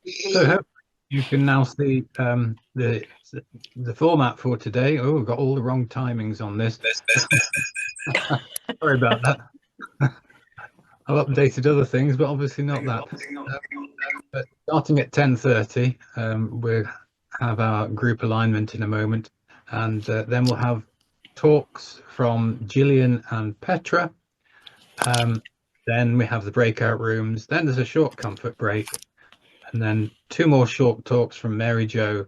So hopefully you can now see the format for today. Oh, we've got all the wrong timings on this. Sorry about that. I've updated other things, but obviously not that. Uh, but starting at 10:30, we'll have our group alignment in a moment, and then we'll have talks from Gillian and Petra. Um, then we have the breakout rooms. Then there's a short comfort break, and then two more short talks from Mary Jo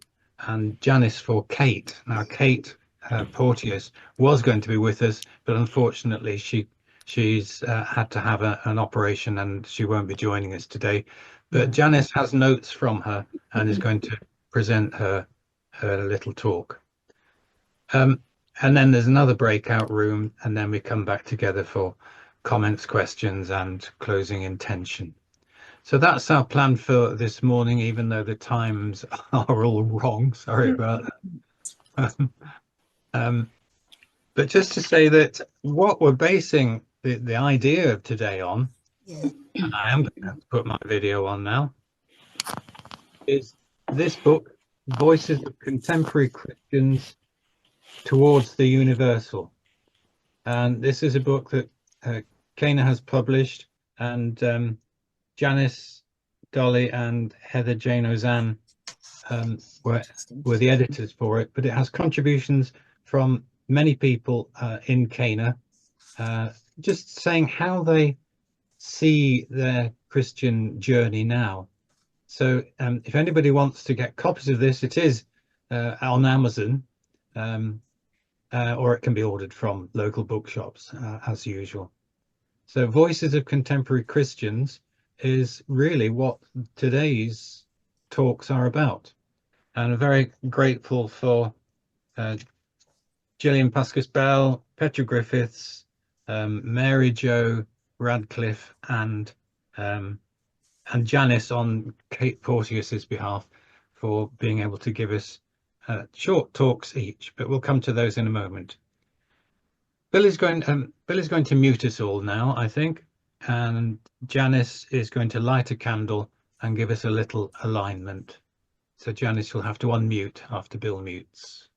and Janice for Kate. Now, Kate Porteous was going to be with us, but unfortunately, she's had to have an operation and she won't be joining us today. But Janice has notes from her and is going to present her little talk. Um, and then there's another breakout room, and then we come back together for comments, questions, and closing intention. So that's our plan for this morning, even though the times are all wrong. Sorry about that. Um, but just to say that what we're basing the idea of today on, and I am going to put my video on now, is this book, Voices of Contemporary Christians Towards the Universal. And this is a book that Cana has published, and Janice, Dolly, and Heather Jane Ozanne um, were were the editors for it, but it has contributions from many people in Cana, just saying how they see their Christian journey now. So, if anybody wants to get copies of this, it is on Amazon, um, or it can be ordered from local bookshops as usual. So, Voices of Contemporary Christians is really what today's talks are about. And I'm very grateful for uh, Gillian Pascas Bell, Petra Griffiths, Mary Jo Radcliffe, um, and Janice on Kate Porteous's behalf for being able to give us short talks each. But we'll come to those in a moment. Bill is going to mute us all now, I think, and Janice is going to light a candle and give us a little alignment. So Janice will have to unmute after Bill mutes.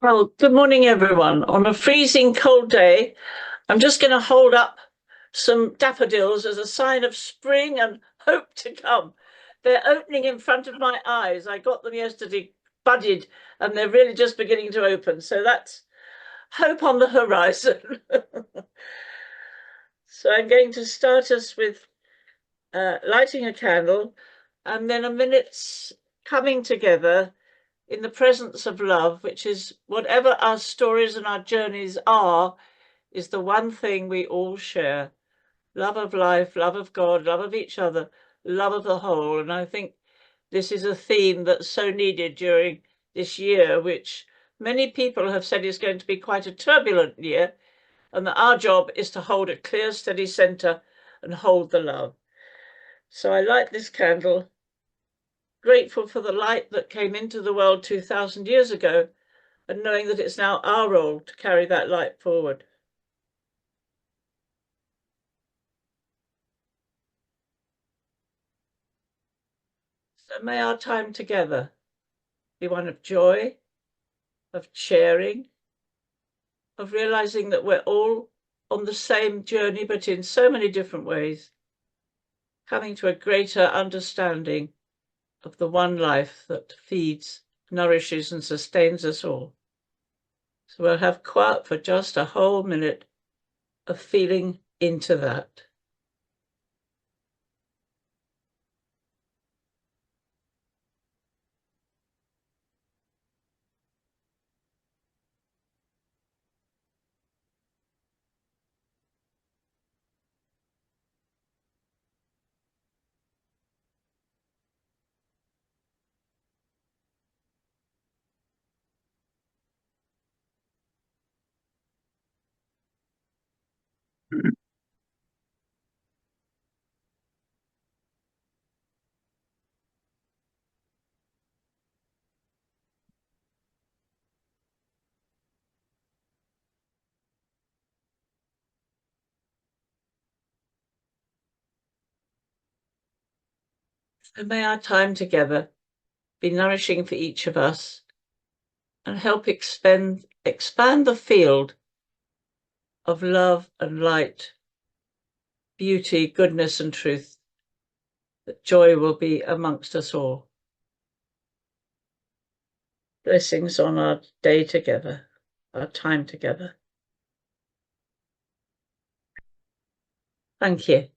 Well, good morning, everyone. On a freezing cold day, I'm just going to hold up some daffodils as a sign of spring and hope to come. They're opening in front of my eyes. I got them yesterday, budded, and they're really just beginning to open. So that's hope on the horizon. So I'm going to start us with lighting a candle and then a minute's coming together in the presence of love, which is whatever our stories and our journeys are, is the one thing we all share. Love of life, love of God, love of each other, love of the whole. And I think this is a theme that's so needed during this year, which many people have said is going to be quite a turbulent year, and that our job is to hold a clear, steady centre and hold the love. So I light this candle, grateful for the light that came into the world 2,000 years ago, and knowing that it's now our role to carry that light forward. So may our time together be one of joy, of sharing, of realizing that we're all on the same journey, but in so many different ways, coming to a greater understanding of the one life that feeds, nourishes, and sustains us all. So we'll have quiet for just a whole minute of feeling into that. And may our time together be nourishing for each of us and help expand the field of love and light, beauty, goodness and truth, that joy will be amongst us all. Blessings on our day together, our time together. Thank you.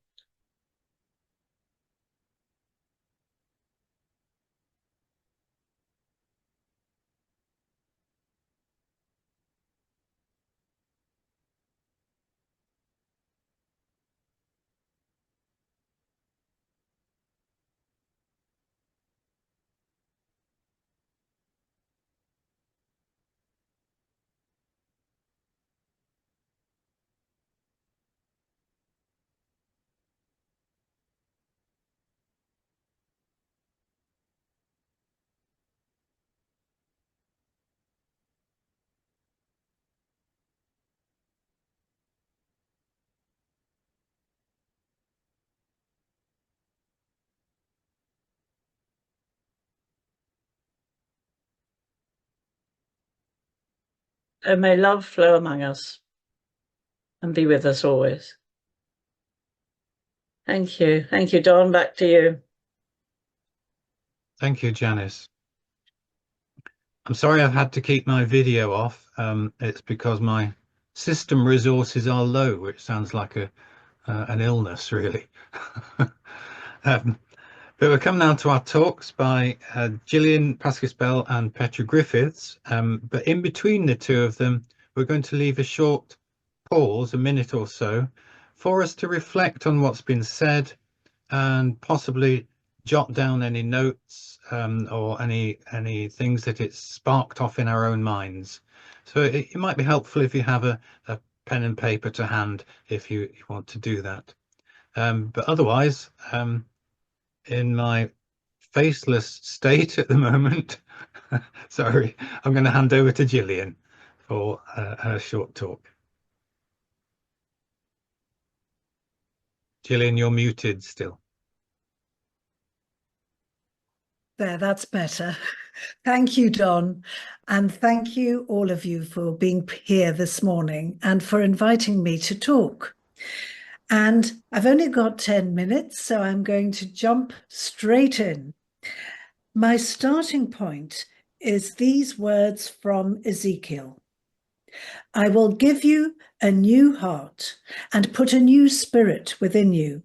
And may love flow among us and be with us always. Thank you. Thank you, Don. Back to you. Thank you, Janice. I'm sorry I've had to keep my video off. It's because my system resources are low, which sounds like an illness, really. But we're coming now to our talks by Gillian Pascas-Bell and Petra Griffiths. But in between the two of them, we're going to leave a short pause, a minute or so, for us to reflect on what's been said and possibly jot down any notes or any things that it's sparked off in our own minds. So it might be helpful if you have a pen and paper to hand if you want to do that. But otherwise, in my faceless state at the moment, sorry, I'm going to hand over to Gillian for her short talk. Gillian, you're muted still. There, that's better. Thank you, Don. And thank you, all of you, for being here this morning and for inviting me to talk. And I've only got 10 minutes, so I'm going to jump straight in. My starting point is these words from Ezekiel. I will give you a new heart and put a new spirit within you.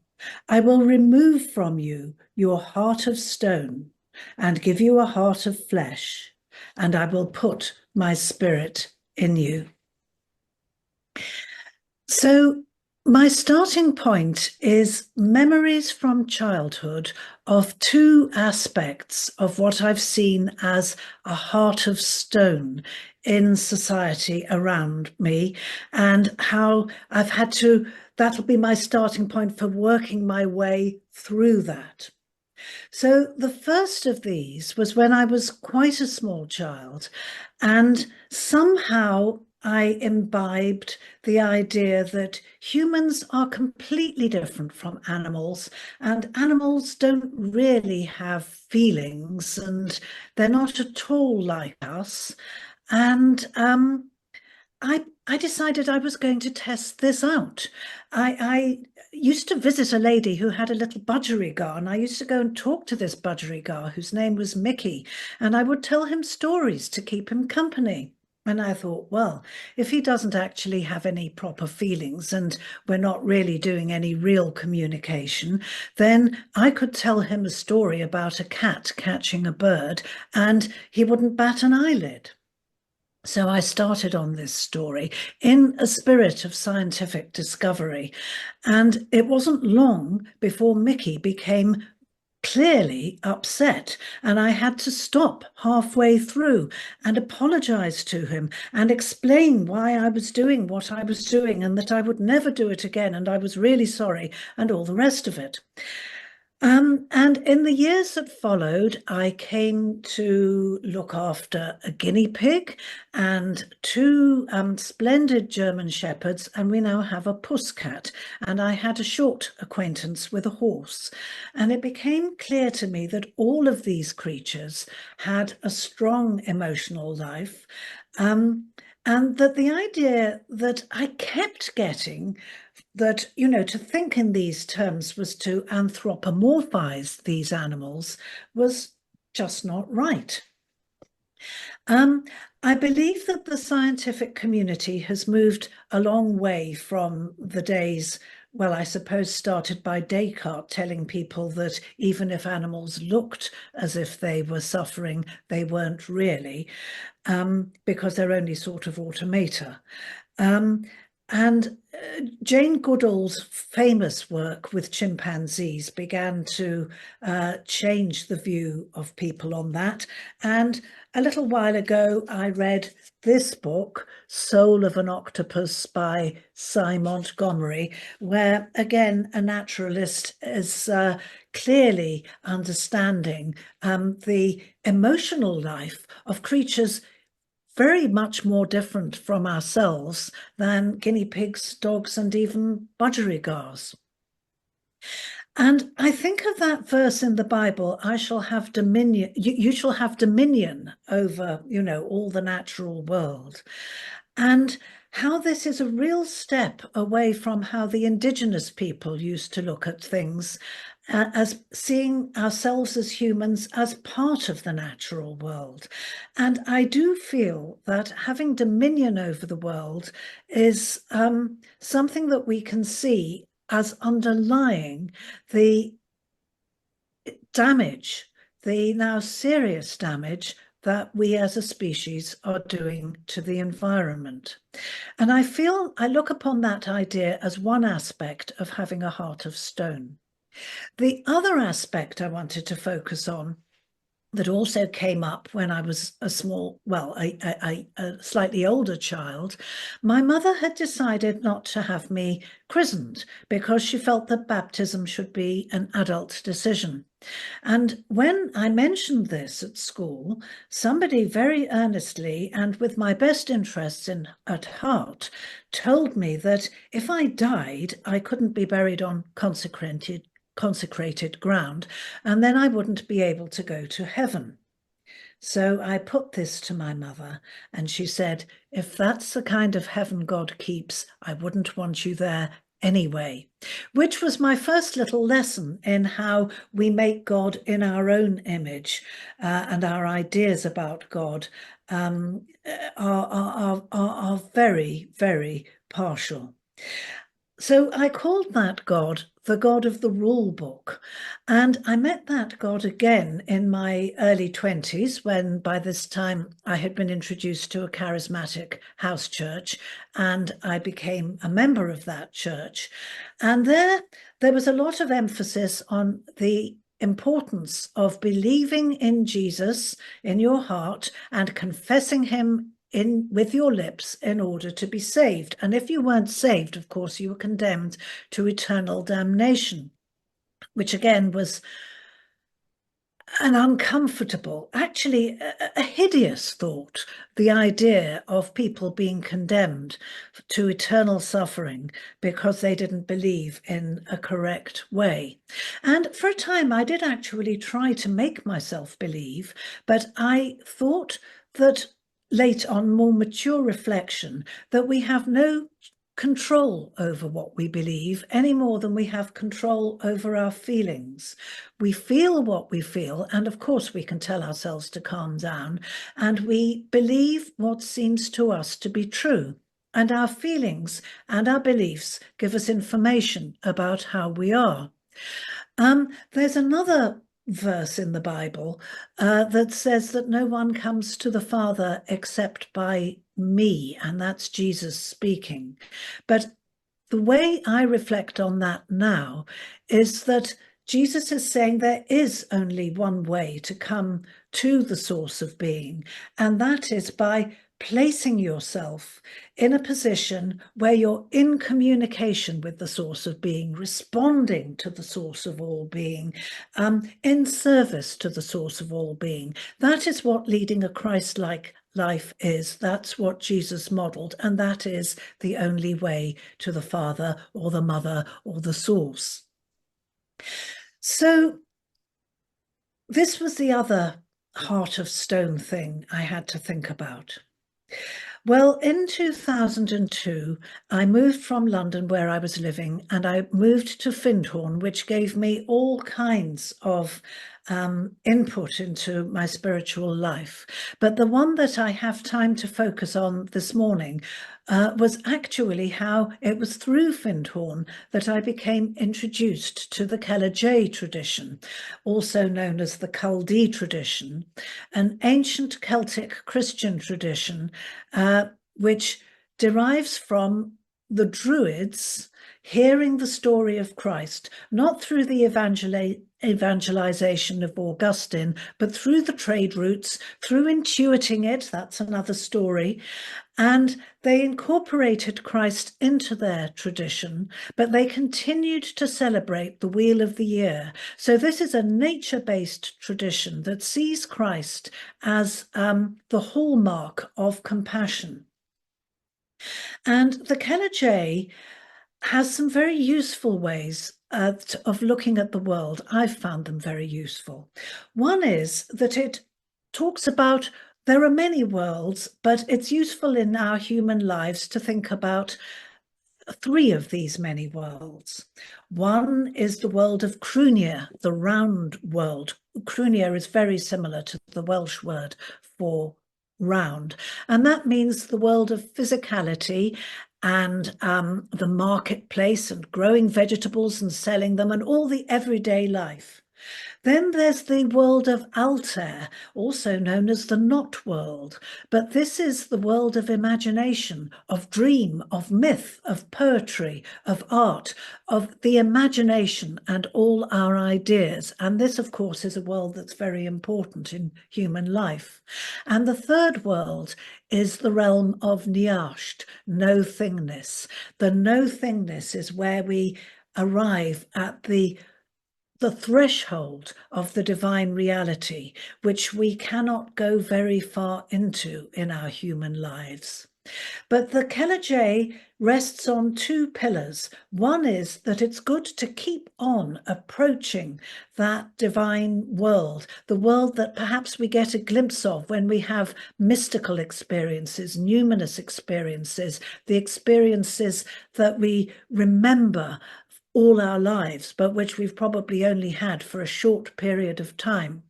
I will remove from you your heart of stone and give you a heart of flesh, and I will put my spirit in you. So my starting point is memories from childhood of two aspects of what I've seen as a heart of stone in society around me, and how I've had to, that'll be my starting point for working my way through that. So the first of these was when I was quite a small child, and somehow I imbibed the idea that humans are completely different from animals, and animals don't really have feelings, and they're not at all like us. And I decided I was going to test this out. I used to visit a lady who had a little budgerigar, and I used to go and talk to this budgerigar whose name was Mickey, and I would tell him stories to keep him company. And I thought, well, if he doesn't actually have any proper feelings and we're not really doing any real communication, then I could tell him a story about a cat catching a bird and he wouldn't bat an eyelid. So I started on this story in a spirit of scientific discovery, and it wasn't long before Mickey became clearly upset, and I had to stop halfway through and apologize to him and explain why I was doing what I was doing and that I would never do it again and I was really sorry and all the rest of it. And in the years that followed, I came to look after a guinea pig and two splendid German shepherds, and we now have a pusscat. And I had a short acquaintance with a horse. And it became clear to me that all of these creatures had a strong emotional life. And that the idea that I kept getting that, you know, to think in these terms was to anthropomorphize these animals was just not right. I believe that the scientific community has moved a long way from the days, well, I suppose started by Descartes telling people that even if animals looked as if they were suffering, they weren't really, because they're only sort of automata. And Jane Goodall's famous work with chimpanzees began to change the view of people on that. And a little while ago, I read this book, Soul of an Octopus by Cy Montgomery, where again, a naturalist is clearly understanding the emotional life of creatures very much more different from ourselves than guinea pigs, dogs, and even budgerigars. And I think of that verse in the Bible, I shall have dominion, you shall have dominion over, you know, all the natural world. And how this is a real step away from how the indigenous people used to look at things, as seeing ourselves as humans as part of the natural world. And I do feel that having dominion over the world is something that we can see as underlying the damage, the now serious damage that we as a species are doing to the environment. And I look upon that idea as one aspect of having a heart of stone. The other aspect I wanted to focus on that also came up when I was a slightly older child, my mother had decided not to have me christened because she felt that baptism should be an adult decision. And when I mentioned this at school, somebody very earnestly and with my best interests at heart told me that if I died, I couldn't be buried on consecrated ground, and then I wouldn't be able to go to heaven. So I put this to my mother, and she said, if that's the kind of heaven God keeps, I wouldn't want you there anyway, which was my first little lesson in how we make God in our own image, and our ideas about God are very, very partial. So I called that God the God of the rule book. And I met that God again in my early 20s, when by this time I had been introduced to a charismatic house church, and I became a member of that church. And there was a lot of emphasis on the importance of believing in Jesus in your heart and confessing him with your lips in order to be saved. And if you weren't saved, of course, you were condemned to eternal damnation, which again was an uncomfortable, actually a hideous thought, the idea of people being condemned to eternal suffering because they didn't believe in a correct way. And for a time, I did actually try to make myself believe, but I thought that late on more mature reflection, that we have no control over what we believe any more than we have control over our feelings. We feel what we feel, and of course we can tell ourselves to calm down, and we believe what seems to us to be true. And our feelings and our beliefs give us information about how we are. There's another verse in the Bible that says that no one comes to the Father except by me, and that's Jesus speaking. But the way I reflect on that now is that Jesus is saying there is only one way to come to the source of being, and that is by placing yourself in a position where you're in communication with the source of being, responding to the source of all being, in service to the source of all being. That is what leading a Christ-like life is. That's what Jesus modeled, and that is the only way to the Father or the Mother or the source. So this was the other heart of stone thing I had to think about. Well, in 2002, I moved from London, where I was living, and I moved to Findhorn, which gave me all kinds of input into my spiritual life. But the one that I have time to focus on this morning was actually how it was through Findhorn that I became introduced to the Cana tradition, also known as the Chaldee tradition, an ancient Celtic Christian tradition which derives from the Druids hearing the story of Christ, not through the evangelization of Augustine, but through the trade routes, through intuiting it, that's another story. And they incorporated Christ into their tradition, but they continued to celebrate the Wheel of the Year. So this is a nature-based tradition that sees Christ as the hallmark of compassion. And the Cana has some very useful ways of looking at the world. I've found them very useful. One is that it talks about there are many worlds, but it's useful in our human lives to think about three of these many worlds. One is the world of Crunia, the round world. Crunia is very similar to the Welsh word for round, and that means the world of physicality and the marketplace and growing vegetables and selling them and all the everyday life. Then there's the world of Altair, also known as the not world, but this is the world of imagination, of dream, of myth, of poetry, of art, of the imagination and all our ideas. And this, of course, is a world that's very important in human life. And the third world is the realm of Niasht, no-thingness. The no-thingness is where we arrive at the threshold of the divine reality, which we cannot go very far into in our human lives. But the Cana rests on two pillars. One is that it's good to keep on approaching that divine world, the world that perhaps we get a glimpse of when we have mystical experiences, numinous experiences, the experiences that we remember all our lives, but which we've probably only had for a short period of time.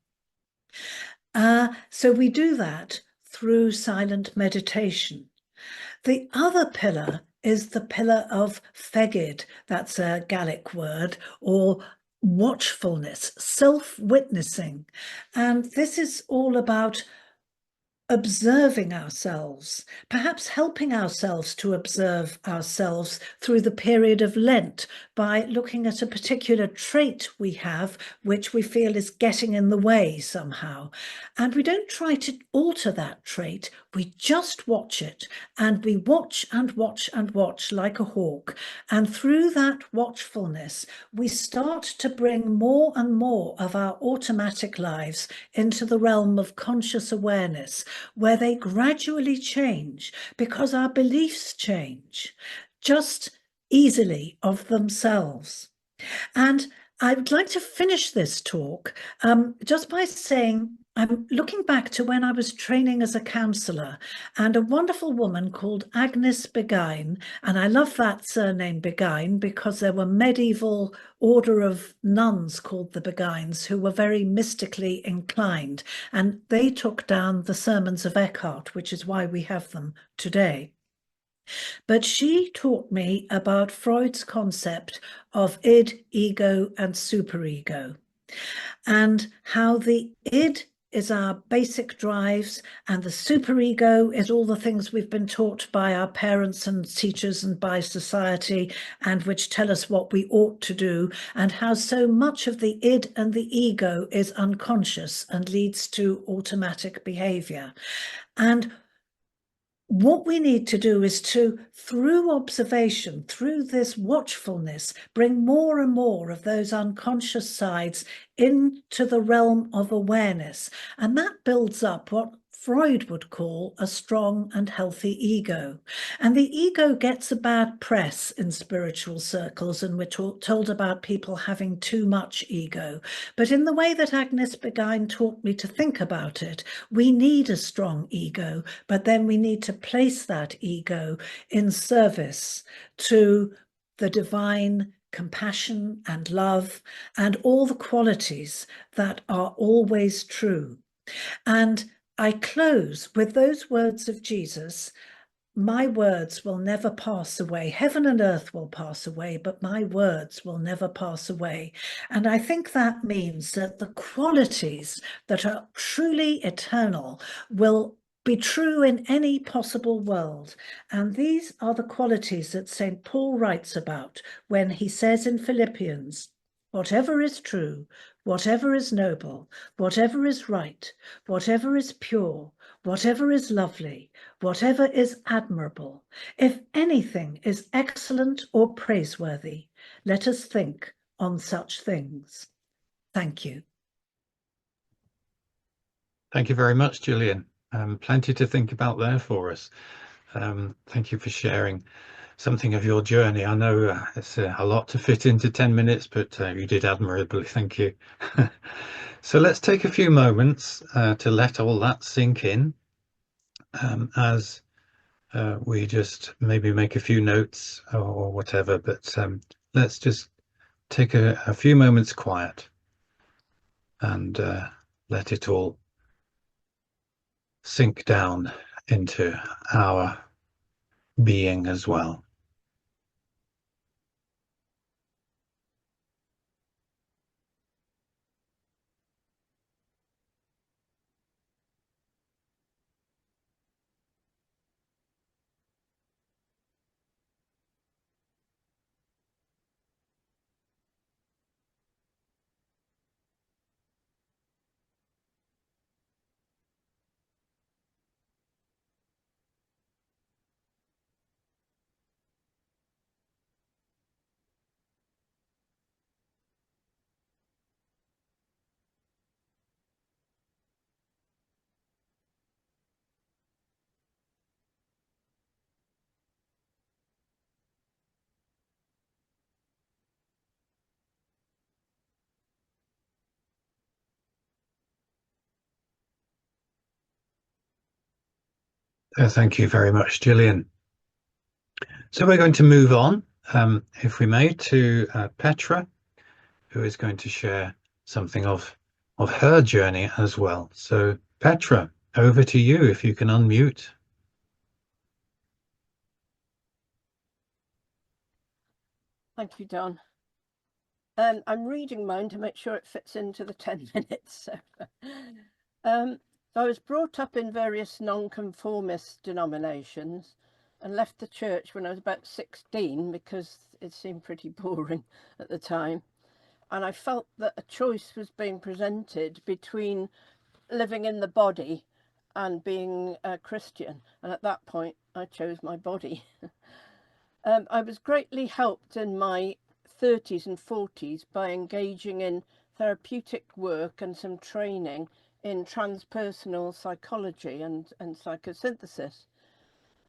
So we do that through silent meditation. The other pillar is the pillar of Fegid, that's a Gaelic word, or watchfulness, self-witnessing. And this is all about observing ourselves, perhaps helping ourselves to observe ourselves through the period of Lent by looking at a particular trait we have, which we feel is getting in the way somehow. And we don't try to alter that trait, we just watch it, and we watch and watch and watch like a hawk. And through that watchfulness, we start to bring more and more of our automatic lives into the realm of conscious awareness, where they gradually change because our beliefs change just easily of themselves. And I would like to finish this talk just by saying I'm looking back to when I was training as a counsellor, and a wonderful woman called Agnes Begain, and I love that surname Begain because there were medieval order of nuns called the Begains who were very mystically inclined, and they took down the sermons of Eckhart, which is why we have them today. But she taught me about Freud's concept of id, ego, and superego, and how the id is our basic drives, and the superego is all the things we've been taught by our parents and teachers and by society, and which tell us what we ought to do, and how so much of the id and the ego is unconscious and leads to automatic behavior. And what we need to do is to, through observation, through this watchfulness, bring more and more of those unconscious sides into the realm of awareness. And that builds up what Freud would call a strong and healthy ego. And the ego gets a bad press in spiritual circles, and we're told about people having too much ego. But in the way that Agnes Beguine taught me to think about it, we need a strong ego, but then we need to place that ego in service to the divine compassion and love and all the qualities that are always true. And I close with those words of Jesus: my words will never pass away. Heaven and earth will pass away, but my words will never pass away. And I think that means that the qualities that are truly eternal will be true in any possible world. And these are the qualities that St. Paul writes about when he says in Philippians, whatever is true, whatever is noble, whatever is right, whatever is pure, whatever is lovely, whatever is admirable, if anything is excellent or praiseworthy, let us think on such things. Thank you. Thank you very much, Gillian. Plenty to think about there for us. Thank you for sharing something of your journey. I know it's a lot to fit into 10 minutes, but you did admirably. Thank you. So let's take a few moments to let all that sink in as we just maybe make a few notes or whatever, but let's just take a few moments quiet and let it all sink down into our being as well. Thank you very much, Gillian. So we're going to move on, if we may, to Petra, who is going to share something of her journey as well. So Petra, over to you, if you can unmute. Thank you, Don. I'm reading mine to make sure it fits into the 10 minutes. So I was brought up in various nonconformist denominations and left the church when I was about 16 because it seemed pretty boring at the time. And I felt that a choice was being presented between living in the body and being a Christian. And at that point, I chose my body. I was greatly helped in my 30s and 40s by engaging in therapeutic work and some training in transpersonal psychology and psychosynthesis.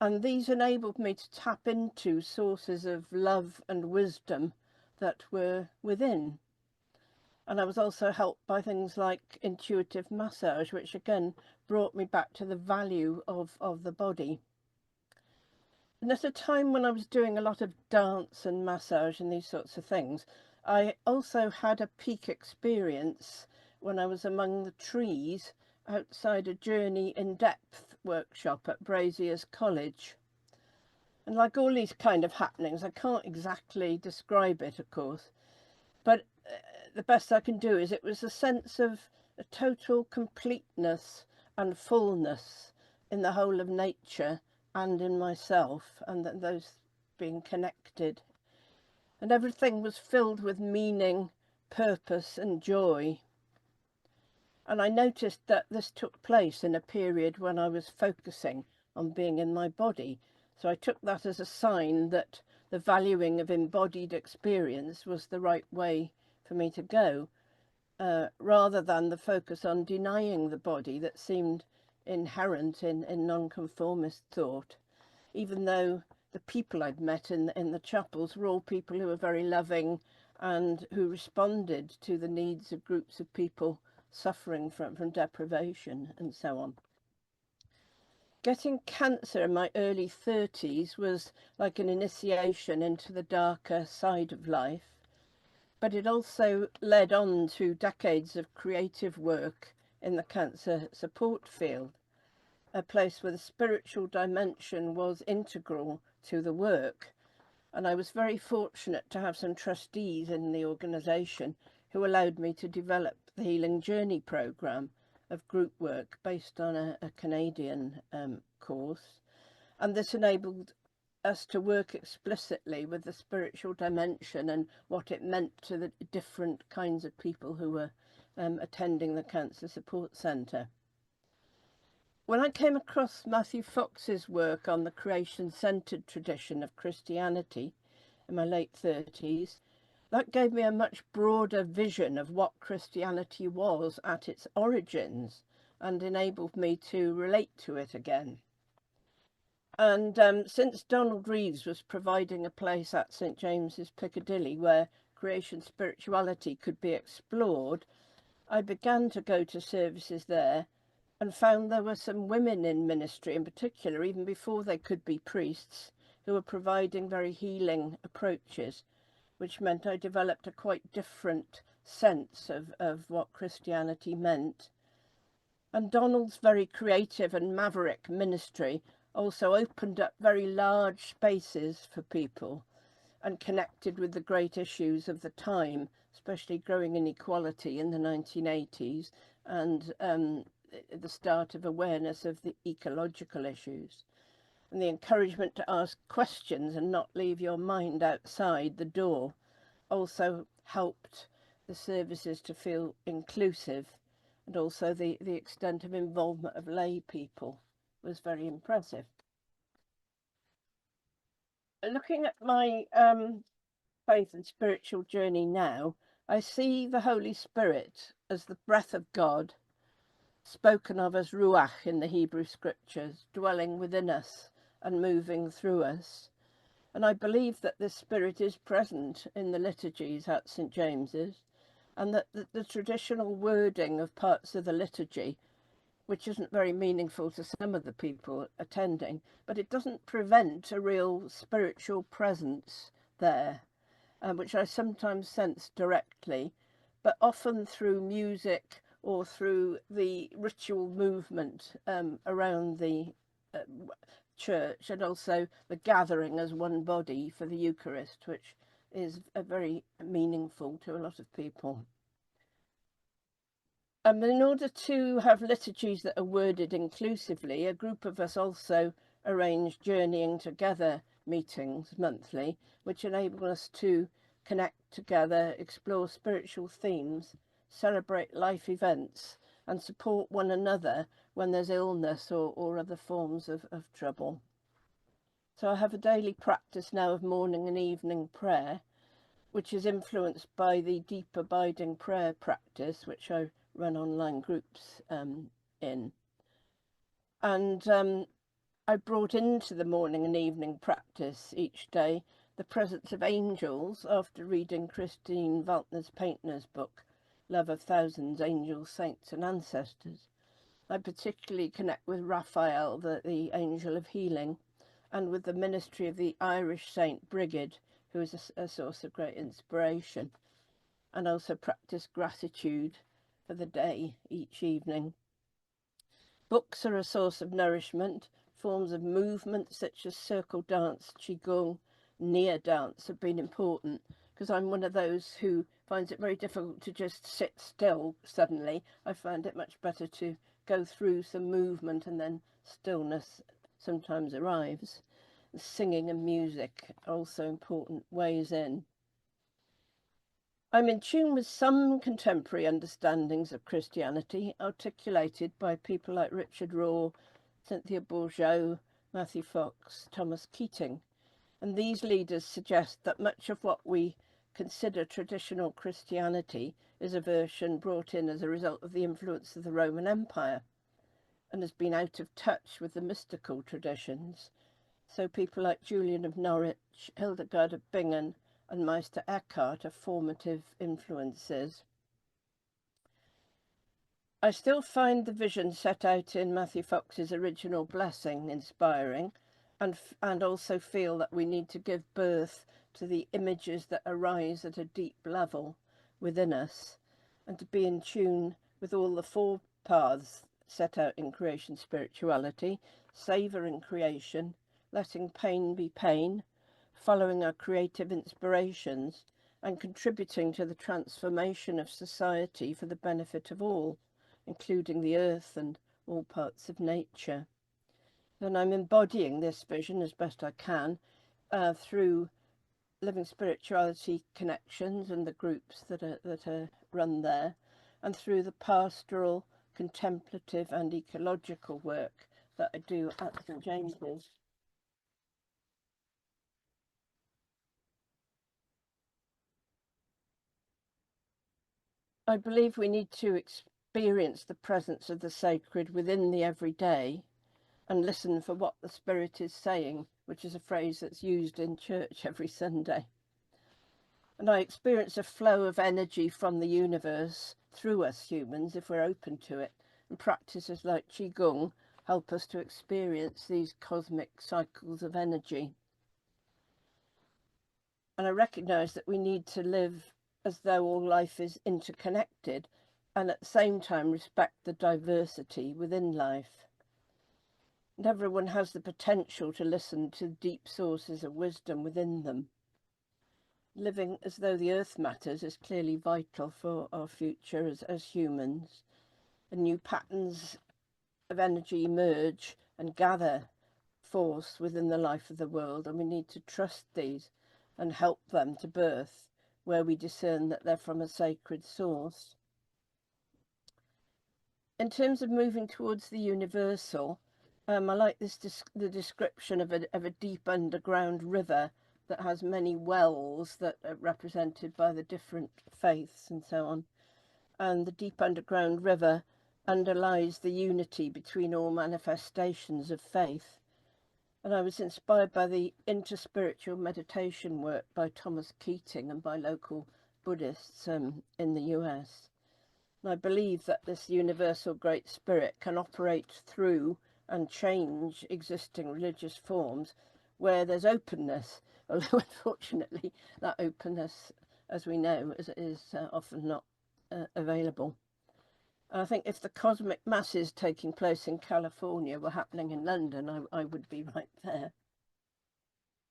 And these enabled me to tap into sources of love and wisdom that were within. And I was also helped by things like intuitive massage, which again brought me back to the value of the body. And at a time when I was doing a lot of dance and massage and these sorts of things, I also had a peak experience when I was among the trees outside a Journey in Depth workshop at Brazier's College. And like all these kind of happenings, I can't exactly describe it, of course, but the best I can do is it was a sense of a total completeness and fullness in the whole of nature and in myself, and those being connected. And everything was filled with meaning, purpose and joy. And I noticed that this took place in a period when I was focusing on being in my body. So I took that as a sign that the valuing of embodied experience was the right way for me to go, rather than the focus on denying the body that seemed inherent in nonconformist thought, even though the people I'd met in the chapels were all people who were very loving and who responded to the needs of groups of people suffering from deprivation and so on. Getting cancer in my early 30s was like an initiation into the darker side of life, but it also led on to decades of creative work in the cancer support field, a place where the spiritual dimension was integral to the work. And I was very fortunate to have some trustees in the organisation who allowed me to develop the Healing Journey programme of group work based on a Canadian course. And this enabled us to work explicitly with the spiritual dimension and what it meant to the different kinds of people who were attending the Cancer Support Centre. When I came across Matthew Fox's work on the creation-centred tradition of Christianity in my late 30s, that gave me a much broader vision of what Christianity was at its origins and enabled me to relate to it again. And since Donald Reeves was providing a place at St James's Piccadilly where creation spirituality could be explored, I began to go to services there and found there were some women in ministry in particular, even before they could be priests, who were providing very healing approaches, which meant I developed a quite different sense of what Christianity meant. And Donald's very creative and maverick ministry also opened up very large spaces for people and connected with the great issues of the time, especially growing inequality in the 1980s and the start of awareness of the ecological issues. And the encouragement to ask questions and not leave your mind outside the door also helped the services to feel inclusive, and also the extent of involvement of lay people was very impressive. Looking at my faith and spiritual journey now, I see the Holy Spirit as the breath of God, spoken of as Ruach in the Hebrew scriptures, dwelling within us and moving through us. And I believe that this Spirit is present in the liturgies at St James's, and that the traditional wording of parts of the liturgy, which isn't very meaningful to some of the people attending, but it doesn't prevent a real spiritual presence there, which I sometimes sense directly, but often through music or through the ritual movement around the church, and also the gathering as one body for the Eucharist, which is very meaningful to a lot of people. In order to have liturgies that are worded inclusively, a group of us also arrange journeying together meetings monthly, which enable us to connect together, explore spiritual themes, celebrate life events, and support one another when there's illness or other forms of trouble. So I have a daily practice now of morning and evening prayer, which is influenced by the deep abiding prayer practice, which I run online groups in. And I brought into the morning and evening practice each day the presence of angels after reading Christine Walters-Paintner's book, Love of Thousands, Angels, Saints and Ancestors. I particularly connect with Raphael, the angel of healing, and with the ministry of the Irish Saint Brigid, who is a source of great inspiration, and also practice gratitude for the day each evening. Books are a source of nourishment. Forms of movement such as circle dance, qigong, near dance have been important, because I'm one of those who finds it very difficult to just sit still suddenly. I find it much better to go through some movement, and then stillness sometimes arrives. Singing and music are also important ways in. I'm in tune with some contemporary understandings of Christianity articulated by people like Richard Rohr, Cynthia Bourgeault, Matthew Fox, Thomas Keating. And these leaders suggest that much of what we consider traditional Christianity is a version brought in as a result of the influence of the Roman Empire and has been out of touch with the mystical traditions. So people like Julian of Norwich, Hildegard of Bingen and Meister Eckhart are formative influences. I still find the vision set out in Matthew Fox's original Blessing inspiring, and also feel that we need to give birth to the images that arise at a deep level within us, and to be in tune with all the four paths set out in creation spirituality: savouring creation, letting pain be pain, following our creative inspirations, and contributing to the transformation of society for the benefit of all, including the earth and all parts of nature. And I'm embodying this vision as best I can through living spirituality connections and the groups that are run there, and through the pastoral, contemplative and ecological work that I do at St James's. I believe we need to experience the presence of the sacred within the everyday and listen for what the Spirit is saying, which is a phrase that's used in church every Sunday. And I experience a flow of energy from the universe through us humans if we're open to it, and practices like Qigong help us to experience these cosmic cycles of energy. And I recognise that we need to live as though all life is interconnected, and at the same time respect the diversity within life. And everyone has the potential to listen to deep sources of wisdom within them. Living as though the earth matters is clearly vital for our future as humans, and new patterns of energy emerge and gather force within the life of the world, and we need to trust these and help them to birth where we discern that they're from a sacred source. In terms of moving towards the universal, I like the description of a deep underground river that has many wells that are represented by the different faiths and so on. And the deep underground river underlies the unity between all manifestations of faith. And I was inspired by the interspiritual meditation work by Thomas Keating and by local Buddhists in the US. And I believe that this universal Great Spirit can operate through and change existing religious forms where there's openness, although unfortunately that openness, as we know, is often not available. And I think if the cosmic masses taking place in California were happening in London, I would be right there.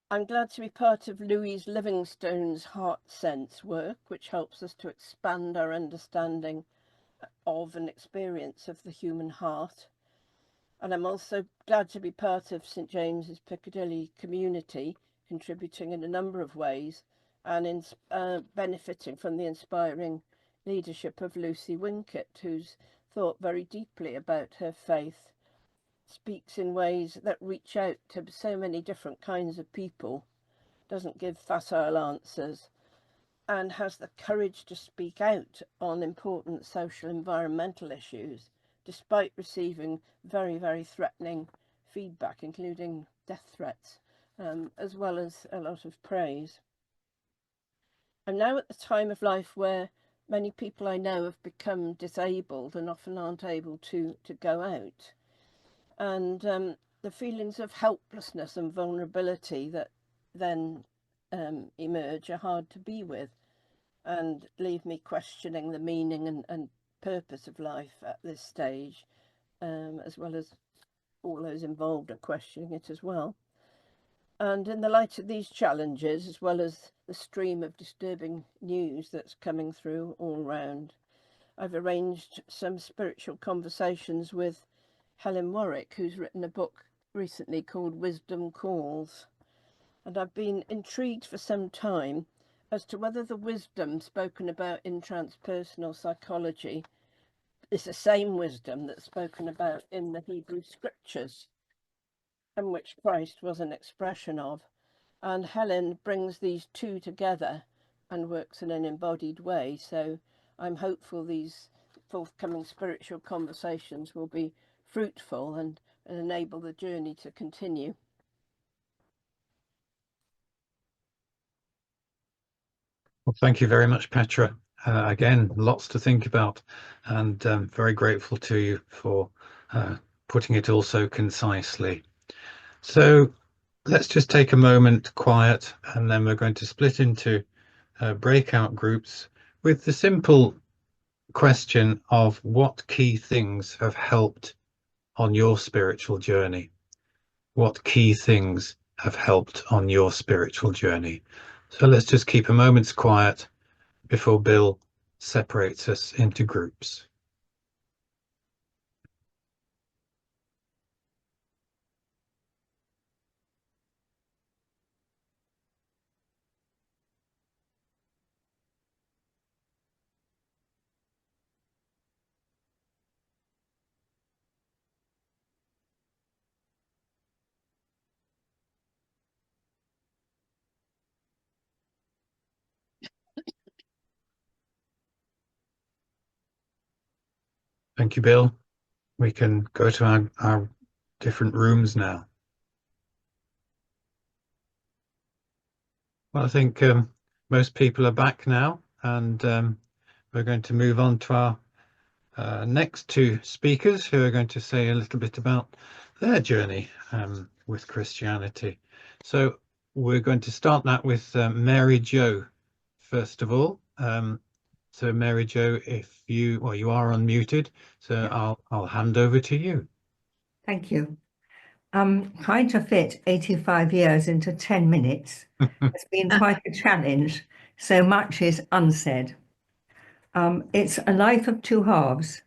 I'm glad to be part of Louise Livingstone's Heart Sense work, which helps us to expand our understanding of and experience of the human heart. And I'm also glad to be part of St James's Piccadilly community, contributing in a number of ways and benefiting from the inspiring leadership of Lucy Winkett, who's thought very deeply about her faith, speaks in ways that reach out to so many different kinds of people, doesn't give facile answers, and has the courage to speak out on important social environmental issues, despite receiving very, very threatening feedback, including death threats, as well as a lot of praise. I'm now at the time of life where many people I know have become disabled and often aren't able to go out. And the feelings of helplessness and vulnerability that then emerge are hard to be with and leave me questioning the meaning and purpose of life at this stage, as well as all those involved are questioning it as well. And in the light of these challenges, as well as the stream of disturbing news that's coming through all round, I've arranged some spiritual conversations with Helen Warwick, who's written a book recently called Wisdom Calls. And I've been intrigued for some time as to whether the wisdom spoken about in transpersonal psychology is the same wisdom that's spoken about in the Hebrew scriptures. and which Christ was an expression of. And Helen brings these two together and works in an embodied way. So I'm hopeful these forthcoming spiritual conversations will be fruitful and enable the journey to continue. Well, thank you very much, Petra. Again, lots to think about, and very grateful to you for putting it all so concisely. So let's just take a moment quiet, and then we're going to split into breakout groups with the simple question of what key things have helped on your spiritual journey. What key things have helped on your spiritual journey? So let's just keep a moment's quiet before Bill separates us into groups. Thank you, Bill. We can go to our different rooms now. Well, I think most people are back now, and we're going to move on to our next two speakers who are going to say a little bit about their journey with Christianity. So we're going to start that with Mary Jo, first of all. So Mary Jo, if you are unmuted, so I'll hand over to you. Thank you. Trying to fit 85 years into 10 minutes has been quite a challenge. So much is unsaid. It's a life of two halves.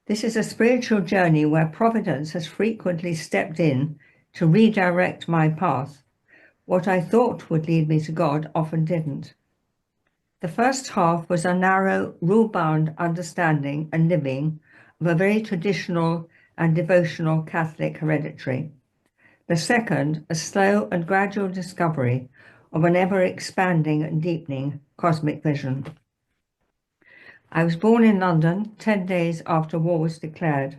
This is a spiritual journey where Providence has frequently stepped in to redirect my path. What I thought would lead me to God often didn't. The first half was a narrow, rule-bound understanding and living of a very traditional and devotional Catholic hereditary. The second, a slow and gradual discovery of an ever-expanding and deepening cosmic vision. I was born in London 10 days after war was declared.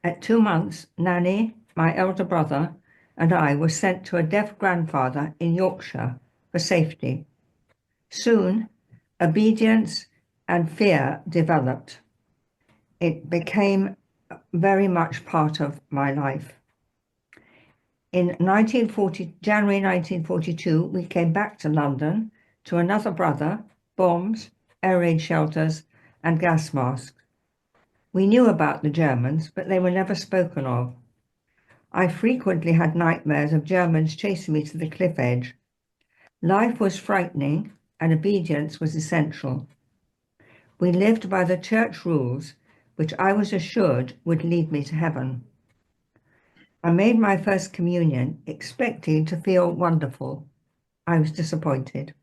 At 2 months, Nanny, my elder brother, and I were sent to a deaf grandfather in Yorkshire for safety. Soon, obedience and fear developed. It became very much part of my life. In January 1942, we came back to London to another brother, bombs, air raid shelters, and gas masks. We knew about the Germans, but they were never spoken of. I frequently had nightmares of Germans chasing me to the cliff edge. Life was frightening, and obedience was essential. We lived by the church rules, which I was assured would lead me to heaven. I made my first communion expecting to feel wonderful. I was disappointed.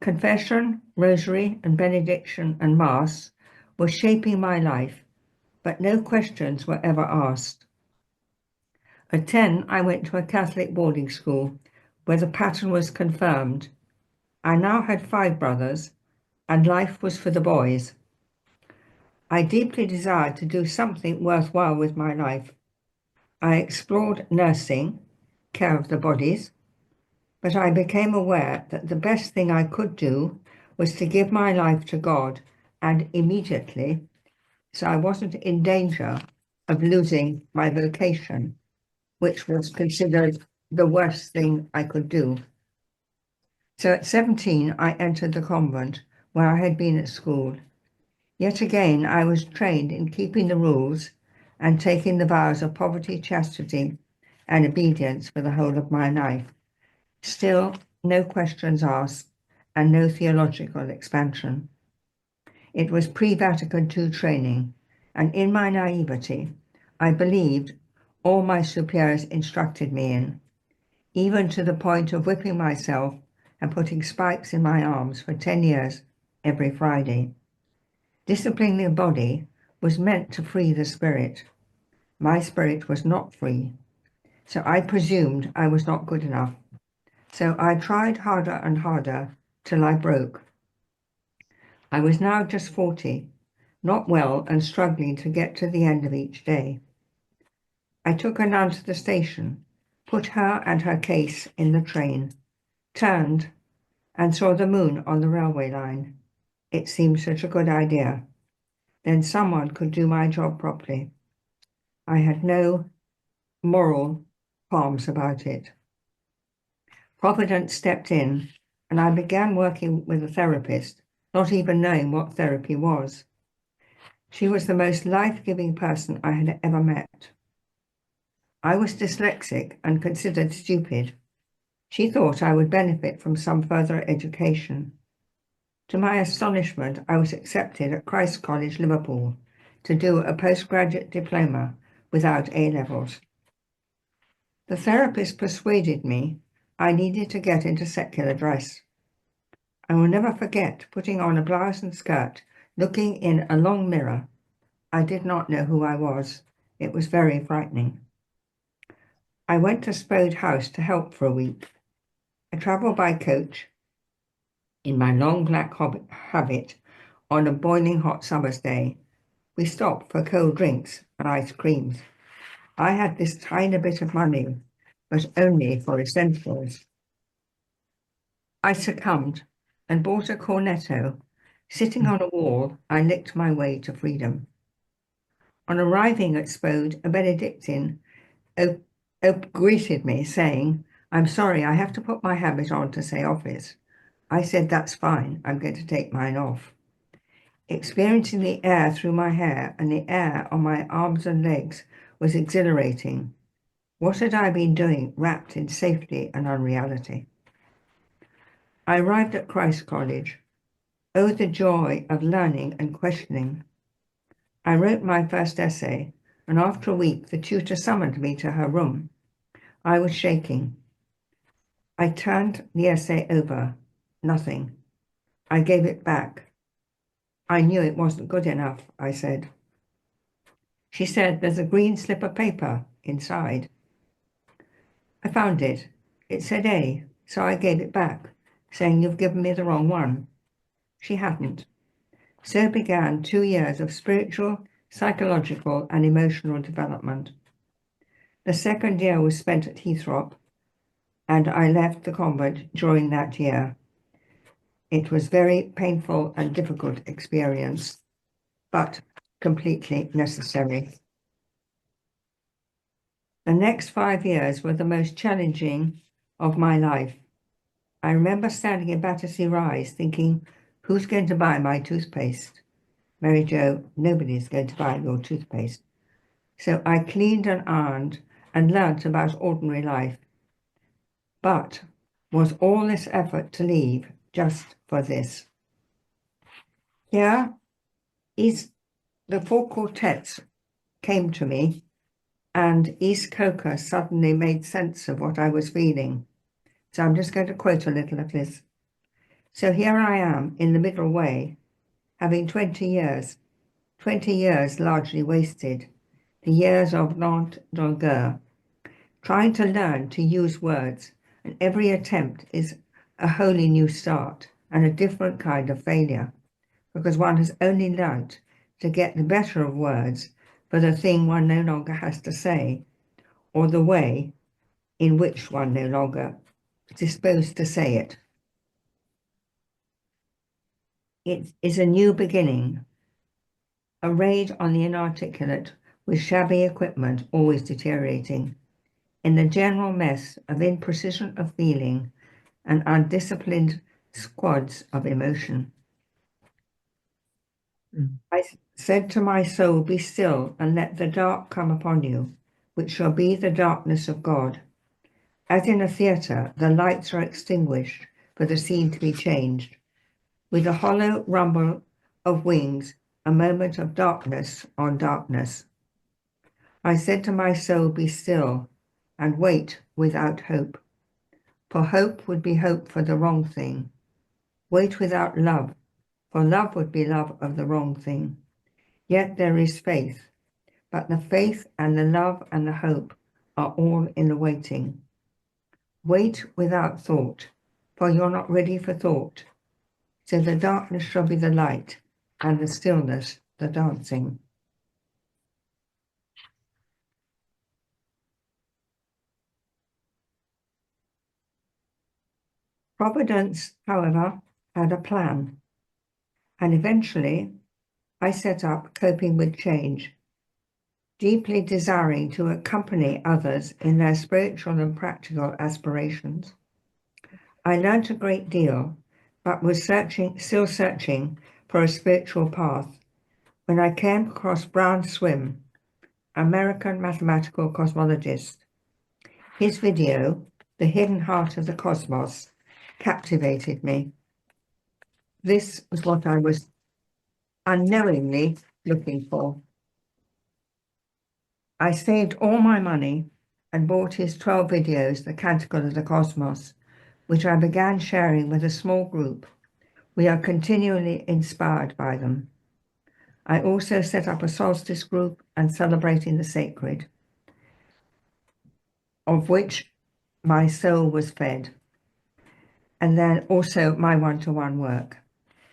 Confession, rosary, and benediction and mass were shaping my life, but no questions were ever asked. At 10, I went to a Catholic boarding school where the pattern was confirmed. I now had 5 brothers, and life was for the boys. I deeply desired to do something worthwhile with my life. I explored nursing, care of the bodies, but I became aware that the best thing I could do was to give my life to God, and immediately, so I wasn't in danger of losing my vocation, which was considered the worst thing I could do. So at 17, I entered the convent where I had been at school. Yet again, I was trained in keeping the rules and taking the vows of poverty, chastity, and obedience for the whole of my life. Still, no questions asked and no theological expansion. It was pre-Vatican II training, and in my naivety, I believed all my superiors instructed me in, even to the point of whipping myself and putting spikes in my arms for 10 years every Friday. Disciplining the body was meant to free the spirit. My spirit was not free. so I presumed I was not good enough. So I tried harder and harder till I broke. I was now just 40, not well and struggling to get to the end of each day. I took her down to the station, put her and her case in the train, turned and saw the moon on the railway line. It seemed such a good idea. Then someone could do my job properly. I had no moral qualms about it. Providence stepped in, and I began working with a therapist, not even knowing what therapy was. She was the most life-giving person I had ever met. I was dyslexic and considered stupid. She thought I would benefit from some further education. To my astonishment, I was accepted at Christ College, Liverpool, to do a postgraduate diploma without A-levels. The therapist persuaded me I needed to get into secular dress. I will never forget putting on a blouse and skirt, looking in a long mirror. I did not know who I was. It was very frightening. I went to Spode House to help for a week. I travelled by coach in my long black habit on a boiling hot summer's day. We stopped for cold drinks and ice creams. I had this tiny bit of money, but only for essentials. I succumbed and bought a cornetto. Sitting on a wall, I licked my way to freedom. On arriving at Spode, a Benedictine greeted me, saying, "I'm sorry, I have to put my habit on to say office." I said, "That's fine, I'm going to take mine off." Experiencing the air through my hair and the air on my arms and legs was exhilarating. What had I been doing wrapped in safety and unreality? I arrived at Christ College. Oh, the joy of learning and questioning. I wrote my first essay, and after a week the tutor summoned me to her room. I was shaking. I turned the essay over. Nothing. I gave it back. I knew it wasn't good enough, I said. She said, "There's a green slip of paper inside." I found it. It said A, so I gave it back, saying, "You've given me the wrong one." She hadn't. So began 2 years of spiritual, psychological, and emotional development. The second year was spent at Heathrow, and I left the convent during that year. It was very painful and difficult experience, but completely necessary. The next 5 years were the most challenging of my life. I remember standing in Battersea Rise thinking, who's going to buy my toothpaste? Mary Jo, nobody's going to buy your toothpaste. So I cleaned and ironed and learnt about ordinary life. But was all this effort to leave just for this? Here is the 4 quartets came to me, and East Coker suddenly made sense of what I was feeling. So I'm just going to quote a little of this. So here I am in the middle way, having 20 years largely wasted, the years of longueur, trying to learn to use words, and every attempt is a wholly new start and a different kind of failure, because one has only learnt to get the better of words for the thing one no longer has to say, or the way in which one no longer is disposed to say it. It is a new beginning, a raid on the inarticulate with shabby equipment always deteriorating, in the general mess of imprecision of feeling and undisciplined squads of emotion. I said to my soul, "Be still and let the dark come upon you, which shall be the darkness of God." As in a theatre, the lights are extinguished for the scene to be changed. With a hollow rumble of wings, a moment of darkness on darkness. I said to my soul, "Be still and wait without hope." For hope would be hope for the wrong thing. Wait without love, for love would be love of the wrong thing. Yet there is faith, but the faith and the love and the hope are all in the waiting. Wait without thought, for you're not ready for thought. So the darkness shall be the light, and the stillness the dancing. Providence, however, had a plan, and eventually I set up coping with change, deeply desiring to accompany others in their spiritual and practical aspirations. I learnt a great deal, but was still searching for a spiritual path when I came across Brown Swim, American mathematical cosmologist. His video, The Hidden Heart of the Cosmos, captivated me. This was what I was unknowingly looking for. I saved all my money and bought his 12 videos, The Canticle of the Cosmos, which I began sharing with a small group. We are continually inspired by them. I also set up a solstice group and Celebrating the Sacred, of which my soul was fed, and then also my one-to-one work.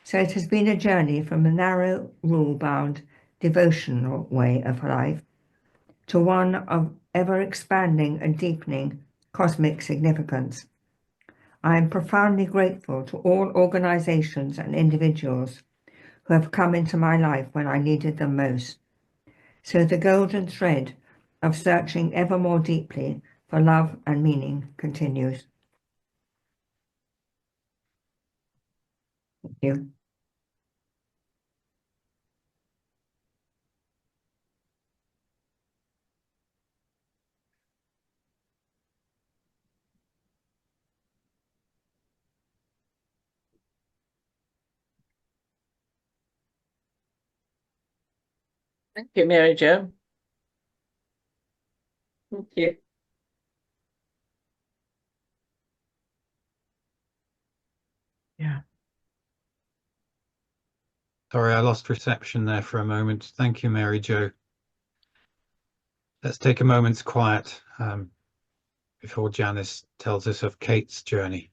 So it has been a journey from a narrow, rule-bound, devotional way of life to one of ever-expanding and deepening cosmic significance. I am profoundly grateful to all organizations and individuals who have come into my life when I needed them most. So the golden thread of searching ever more deeply for love and meaning continues. Thank you. Thank you, Mary Jo. Thank you. Yeah. Sorry, I lost reception there for a moment. Thank you, Mary Jo. Let's take a moment's quiet before Janice tells us of Kate's journey.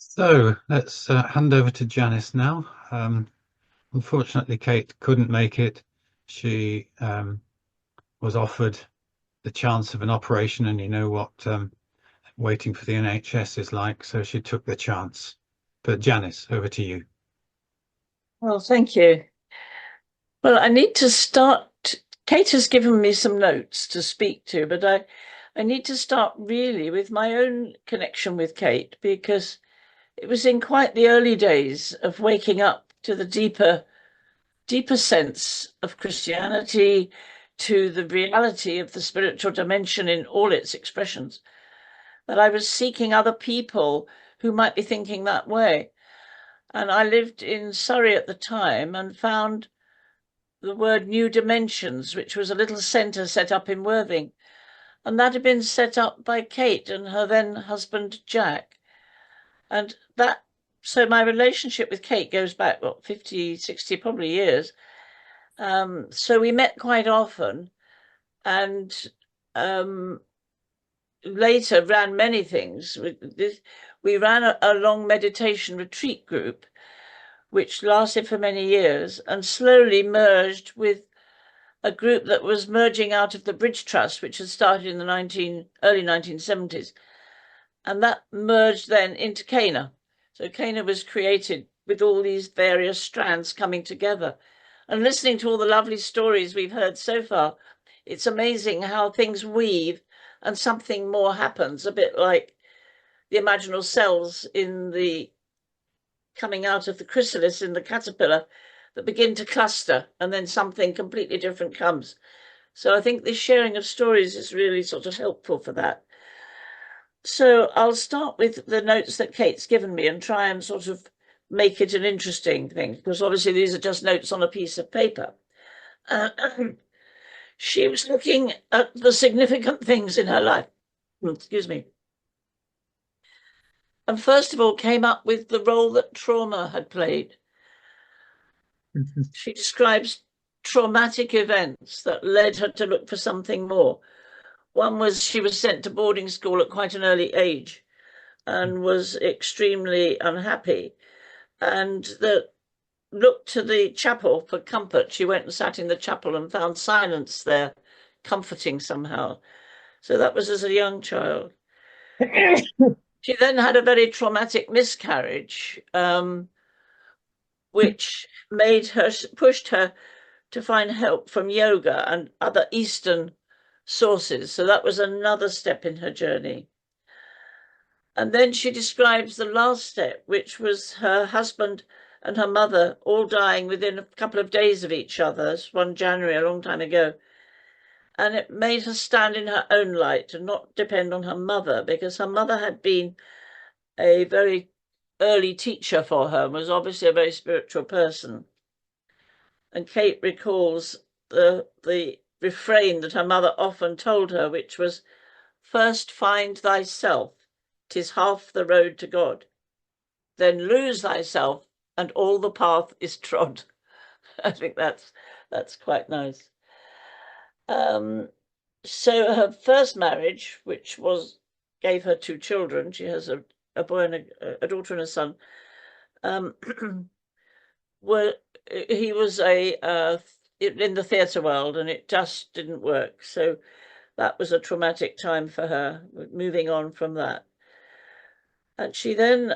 So let's hand over to Janice now. Unfortunately, Kate couldn't make it. She was offered the chance of an operation, and you know what waiting for the NHS is like, so she took the chance. But Janice, over to you. Well, thank you. Well, I need to start. Kate has given me some notes to speak to, but I need to start really with my own connection with Kate, because it was in quite the early days of waking up to the deeper sense of Christianity, to the reality of the spiritual dimension in all its expressions, that I was seeking other people who might be thinking that way. And I lived in Surrey at the time and found the word New Dimensions, which was a little centre set up in Worthing. And that had been set up by Kate and her then husband, Jack. And that, so my relationship with Kate goes back, 50, 60, probably years. So we met quite often, and later ran many things. We ran a long meditation retreat group, which lasted for many years and slowly merged with a group that was merging out of the Bridge Trust, which had started in the early 1970s. And that merged then into Cana. So Cana was created with all these various strands coming together. And listening to all the lovely stories we've heard so far, it's amazing how things weave and something more happens, a bit like the imaginal cells in the coming out of the chrysalis in the caterpillar that begin to cluster, and then something completely different comes. So I think this sharing of stories is really sort of helpful for that. So I'll start with the notes that Kate's given me and try and sort of make it an interesting thing, because obviously these are just notes on a piece of paper. She was looking at the significant things in her life. Excuse me. And first of all came up with the role that trauma had played. She describes traumatic events that led her to look for something more. One was she was sent to boarding school at quite an early age and was extremely unhappy, and that looked to the chapel for comfort. She went and sat in the chapel and found silence there, comforting somehow. So that was as a young child. She then had a very traumatic miscarriage, which made her pushed her to find help from yoga and other Eastern sources. So that was another step in her journey. And then she describes the last step, which was her husband and her mother all dying within a couple of days of each other. It's 1 January, a long time ago. And it made her stand in her own light and not depend on her mother, because her mother had been a very early teacher for her and was obviously a very spiritual person. And Kate recalls the refrain that her mother often told her, which was, "First find thyself, 'tis half the road to God. Then lose thyself, and all the path is trod." I think that's quite nice. So her first marriage, which gave her 2 children, she has a boy and a daughter and a son, he was in the theatre world, and it just didn't work. So that was a traumatic time for her, moving on from that. And she then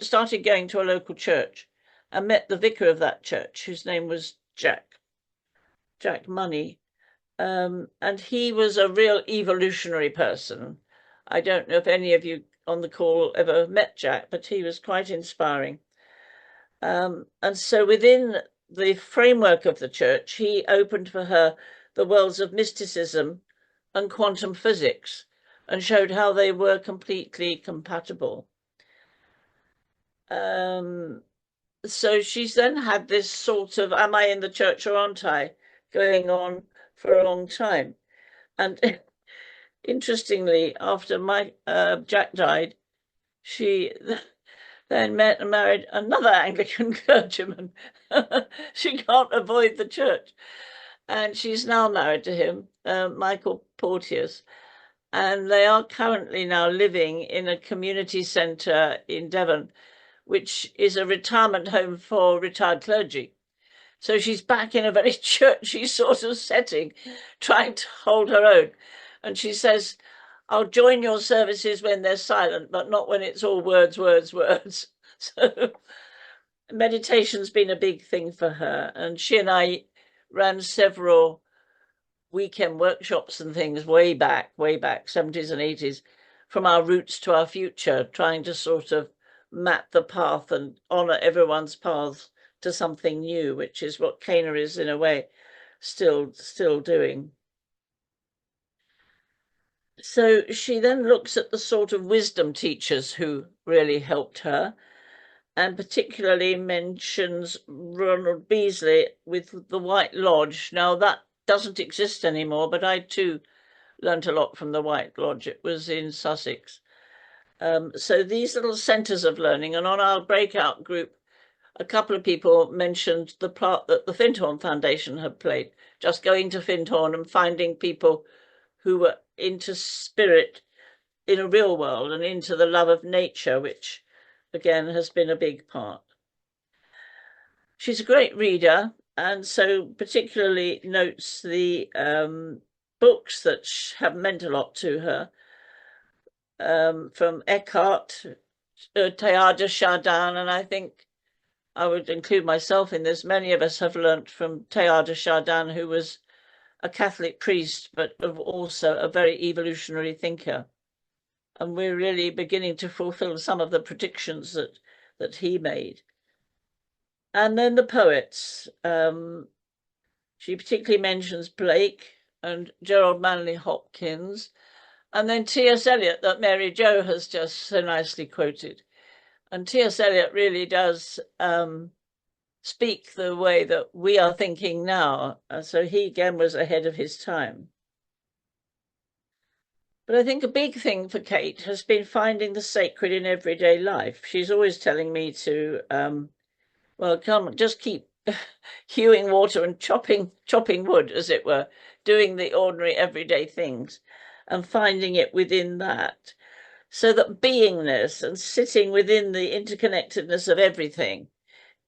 started going to a local church and met the vicar of that church, whose name was Jack Money. And he was a real evolutionary person. I don't know if any of you on the call ever met Jack, but he was quite inspiring. And so within the framework of the church, he opened for her the worlds of mysticism and quantum physics and showed how they were completely compatible. So she's then had this sort of, am I in the church or aren't I, going on for a long time. And interestingly, after Jack died, she then met and married another Anglican clergyman. She can't avoid the church. And she's now married to him, Michael Porteous. And they are currently now living in a community centre in Devon, which is a retirement home for retired clergy. So she's back in a very churchy sort of setting, trying to hold her own. And she says, "I'll join your services when they're silent, but not when it's all words, words, words." So meditation's been a big thing for her. And she and I ran several weekend workshops and things way back, 70s and 80s, from our roots to our future, trying to sort of map the path and honour everyone's paths to something new, which is what Cana is in a way still doing. So she then looks at the sort of wisdom teachers who really helped her, and particularly mentions Ronald Beasley with the White Lodge. Now that doesn't exist anymore, but I too learnt a lot from the White Lodge. It was in Sussex. So these little centres of learning, and on our breakout group, a couple of people mentioned the part that the Findhorn Foundation had played, just going to Findhorn and finding people who were into spirit in a real world and into the love of nature, which again has been a big part. She's a great reader, and so particularly notes the books that have meant a lot to her, from Eckhart, Teilhard de Chardin, and I think I would include myself in this. Many of us have learnt from Teilhard de Chardin, who was a Catholic priest, but also a very evolutionary thinker. and we're really beginning to fulfill some of the predictions that he made. And then the poets. She particularly mentions Blake and Gerald Manley Hopkins, and then T.S. Eliot, that Mary Jo has just so nicely quoted. And T.S. Eliot really does speak the way that we are thinking now. So he again was ahead of his time. But I think a big thing for Kate has been finding the sacred in everyday life. She's always telling me to, well, come, just keep hewing water and chopping wood, as it were, doing the ordinary everyday things and finding it within that. So that beingness and sitting within the interconnectedness of everything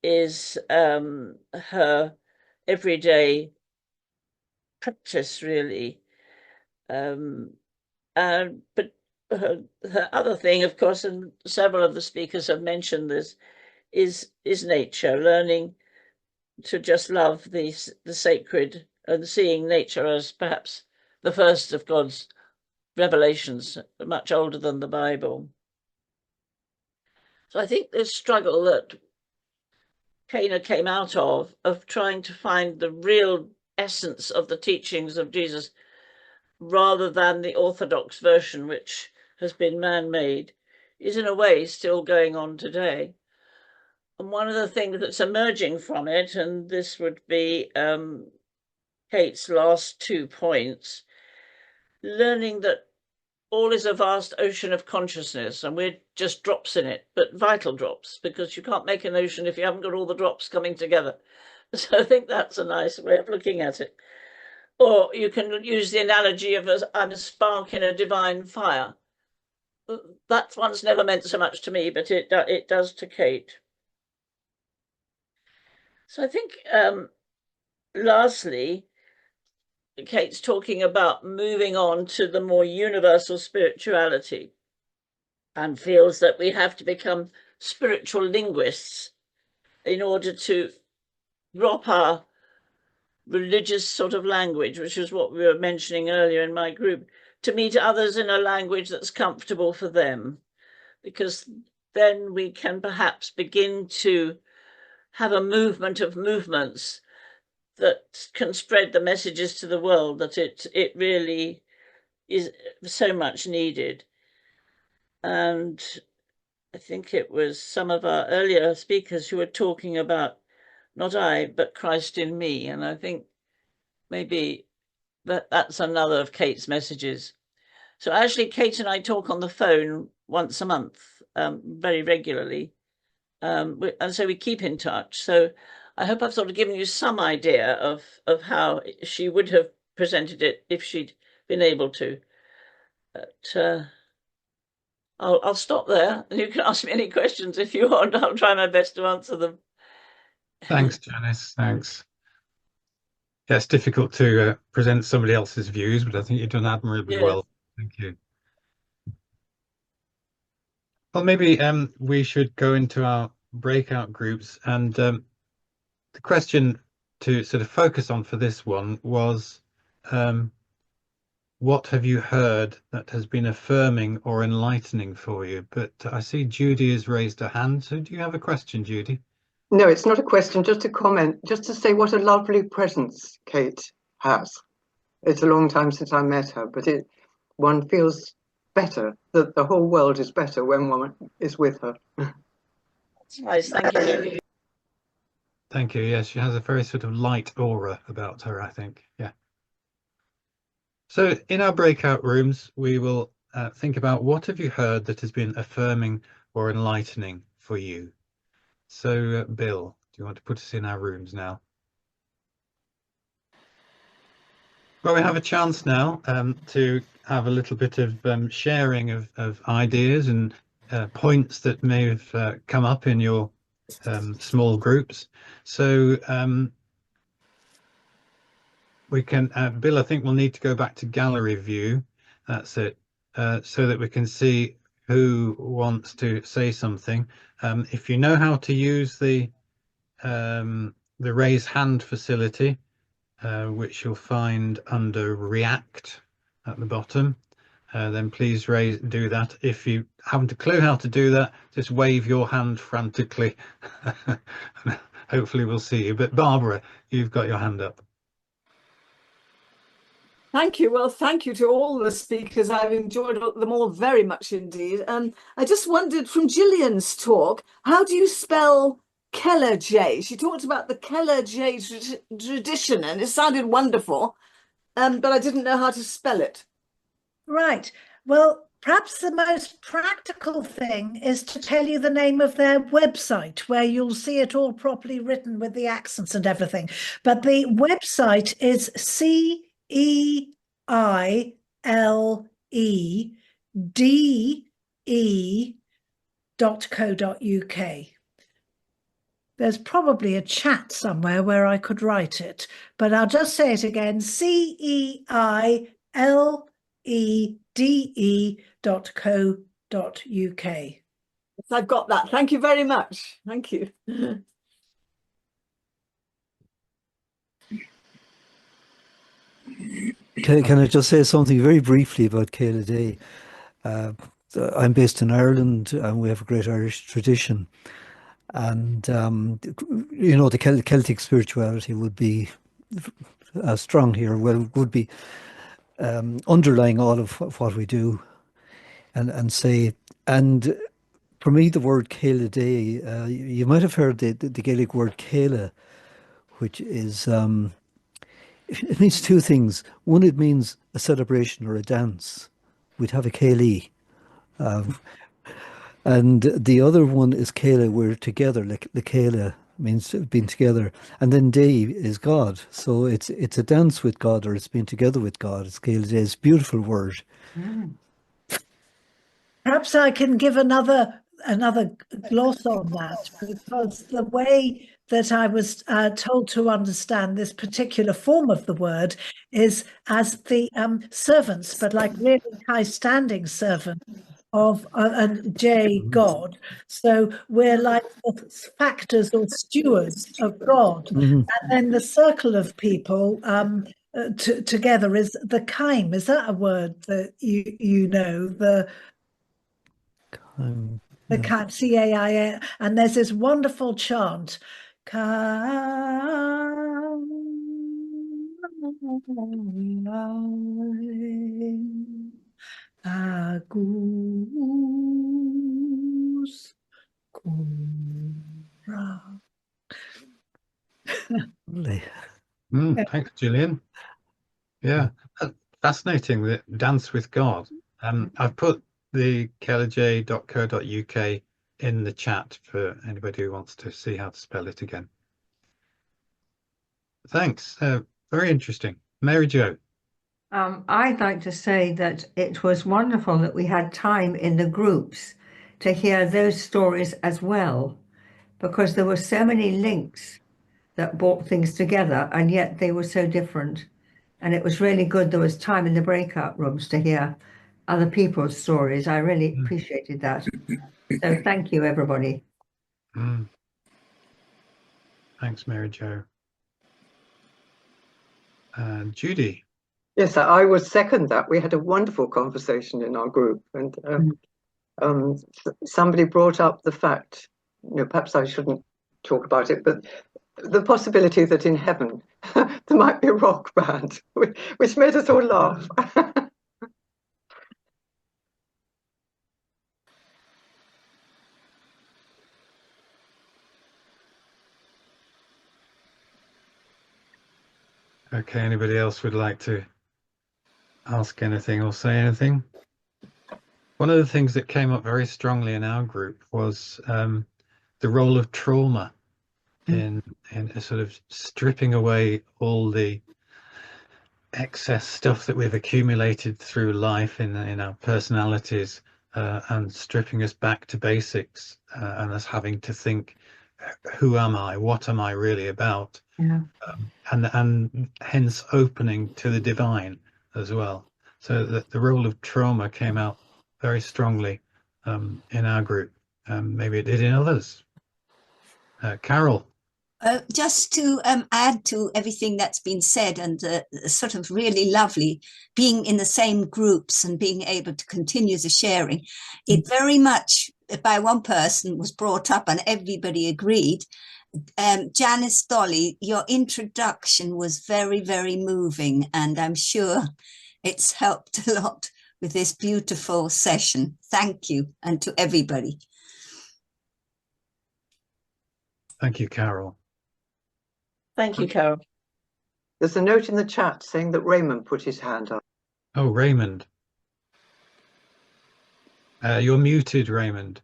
is her everyday practice, really. But her other thing, of course, and several of the speakers have mentioned this, is nature, learning to just love the sacred and seeing nature as perhaps the first of God's revelations, much older than the Bible. So I think this struggle that Cana came out of trying to find the real essence of the teachings of Jesus rather than the orthodox version, which has been man-made, is in a way still going on today. And one of the things that's emerging from it, and this would be Kate's last 2 points, learning that all is a vast ocean of consciousness and we're just drops in it, but vital drops, because you can't make an ocean if you haven't got all the drops coming together. So I think that's a nice way of looking at it. Or you can use the analogy of I'm a spark in a divine fire. That one's never meant so much to me, but it does to Kate. So I think lastly, Kate's talking about moving on to the more universal spirituality and feels that we have to become spiritual linguists in order to drop our religious sort of language, which is what we were mentioning earlier in my group, to meet others in a language that's comfortable for them, because then we can perhaps begin to have a movement of movements that can spread the messages to the world that it really is so much needed. And I think it was some of our earlier speakers who were talking about not I, but Christ in me. And I think maybe that's another of Kate's messages. So actually, Kate and I talk on the phone once a month, very regularly. And so we keep in touch. So I hope I've sort of given you some idea of how she would have presented it if she'd been able to. But I'll stop there, and you can ask me any questions if you want. I'll try my best to answer them. Thanks, Janice. Thanks. Yeah, it's difficult to present somebody else's views, but I think you've done admirably well. Thank you. Well, maybe we should go into our breakout groups. And the question to sort of focus on for this one was, what have you heard that has been affirming or enlightening for you? But I see Judy has raised her hand. So do you have a question, Judy? No, it's not a question, just a comment, just to say what a lovely presence Kate has. It's a long time since I met her, but one feels better, that the whole world is better when one is with her. That's nice, thank you. Thank you. Yes, she has a very sort of light aura about her, I think. Yeah. So in our breakout rooms, we will think about what have you heard that has been affirming or enlightening for you. So, Bill, do you want to put us in our rooms now? Well, we have a chance now to have a little bit of sharing of ideas and points that may have come up in your small groups. So we can, Bill, I think we'll need to go back to gallery view. That's it, so that we can see who wants to say something. If you know how to use the raise hand facility, which you'll find under React at the bottom, then please do that. If you haven't a clue how to do that, just wave your hand frantically. Hopefully we'll see you. But Barbara, you've got your hand up. Thank you. Well, thank you to all the speakers. I've enjoyed them all very much indeed. I just wondered from Gillian's talk, how do you spell Keller J? She talked about the Keller J tradition and it sounded wonderful, but I didn't know how to spell it. Right. Well, perhaps the most practical thing is to tell you the name of their website, where you'll see it all properly written with the accents and everything. But the website is CEILEDE.co.uk. There's probably a chat somewhere where I could write it, but I'll just say it again, CEILEDE.co.uk. Yes, I've got that. Thank you very much. Thank you. Can I just say something very briefly about Cana Day? I'm based in Ireland and we have a great Irish tradition. And, you know, the Celtic spirituality would be strong here, well, would be underlying all of what we do and say. And for me, the word Céile Day, you might have heard the Gaelic word Céile, which is, it means two things. One, it means a celebration or a dance. We'd have a Céile. And the other one is Kayla, we're together, like the Kayla means being together. And then Day is God. So it's a dance with God, or it's being together with God. It's Kayla Day. It's a beautiful word. Perhaps I can give another gloss on that, because the way that I was told to understand this particular form of the word is as the servants, but like really high-standing servant of J God. So we're like the factors or stewards of God, and then the circle of people together is the Kaim. Is that a word that you know? The Kaim, C-A-I-A, and there's this wonderful chant. Agus Cumra. Thanks, Gillian. Yeah, fascinating. The dance with God. I've put the kelaj.co.uk in the chat for anybody who wants to see how to spell it again. Thanks. Very interesting. Mary Jo. I'd like to say that it was wonderful that we had time in the groups to hear those stories as well, because there were so many links that brought things together, and yet they were so different. And it was really good. There was time in the breakout rooms to hear other people's stories. I really appreciated that. So thank you, everybody. Thanks, Mary Jo. Judy. Yes, I would second that. We had a wonderful conversation in our group, and somebody brought up the fact, perhaps I shouldn't talk about it, but the possibility that in heaven there might be a rock band, which made us all laugh. Okay, anybody else would like to ask anything or say anything? One of the things that came up very strongly in our group was the role of trauma in sort of stripping away all the excess stuff that we've accumulated through life in our personalities, and stripping us back to basics, and us having to think, who am I? What am I really about? Yeah. And hence opening to the divine as well. So that the role of trauma came out very strongly in our group. Maybe it did in others. Carol. Just to add to everything that's been said, and sort of really lovely being in the same groups and being able to continue the sharing. It very much, by one person, was brought up and everybody agreed. Janice Dolly, your introduction was very, very moving, and I'm sure it's helped a lot with this beautiful session. Thank you, and to everybody. Thank you, Carol. Thank you, Carol. There's a note in the chat saying that Raymond put his hand up. Oh, Raymond. You're muted, Raymond.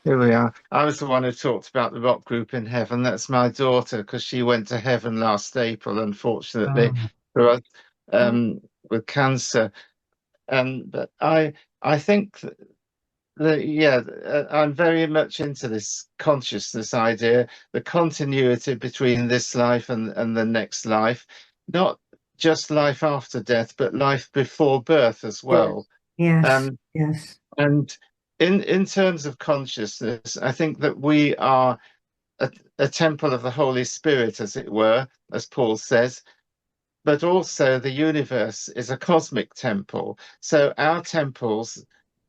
Here we are. I was the one who talked about the rock group in heaven. That's my daughter, because she went to heaven last April, unfortunately, for us, with cancer. But I think that, yeah, I'm very much into this consciousness idea, the continuity between this life and the next life, not just life after death, but life before birth as well. Yes, yes. And in terms of consciousness, I think that we are a temple of the Holy Spirit, as it were, as Paul says, but also the universe is a cosmic temple. So our temples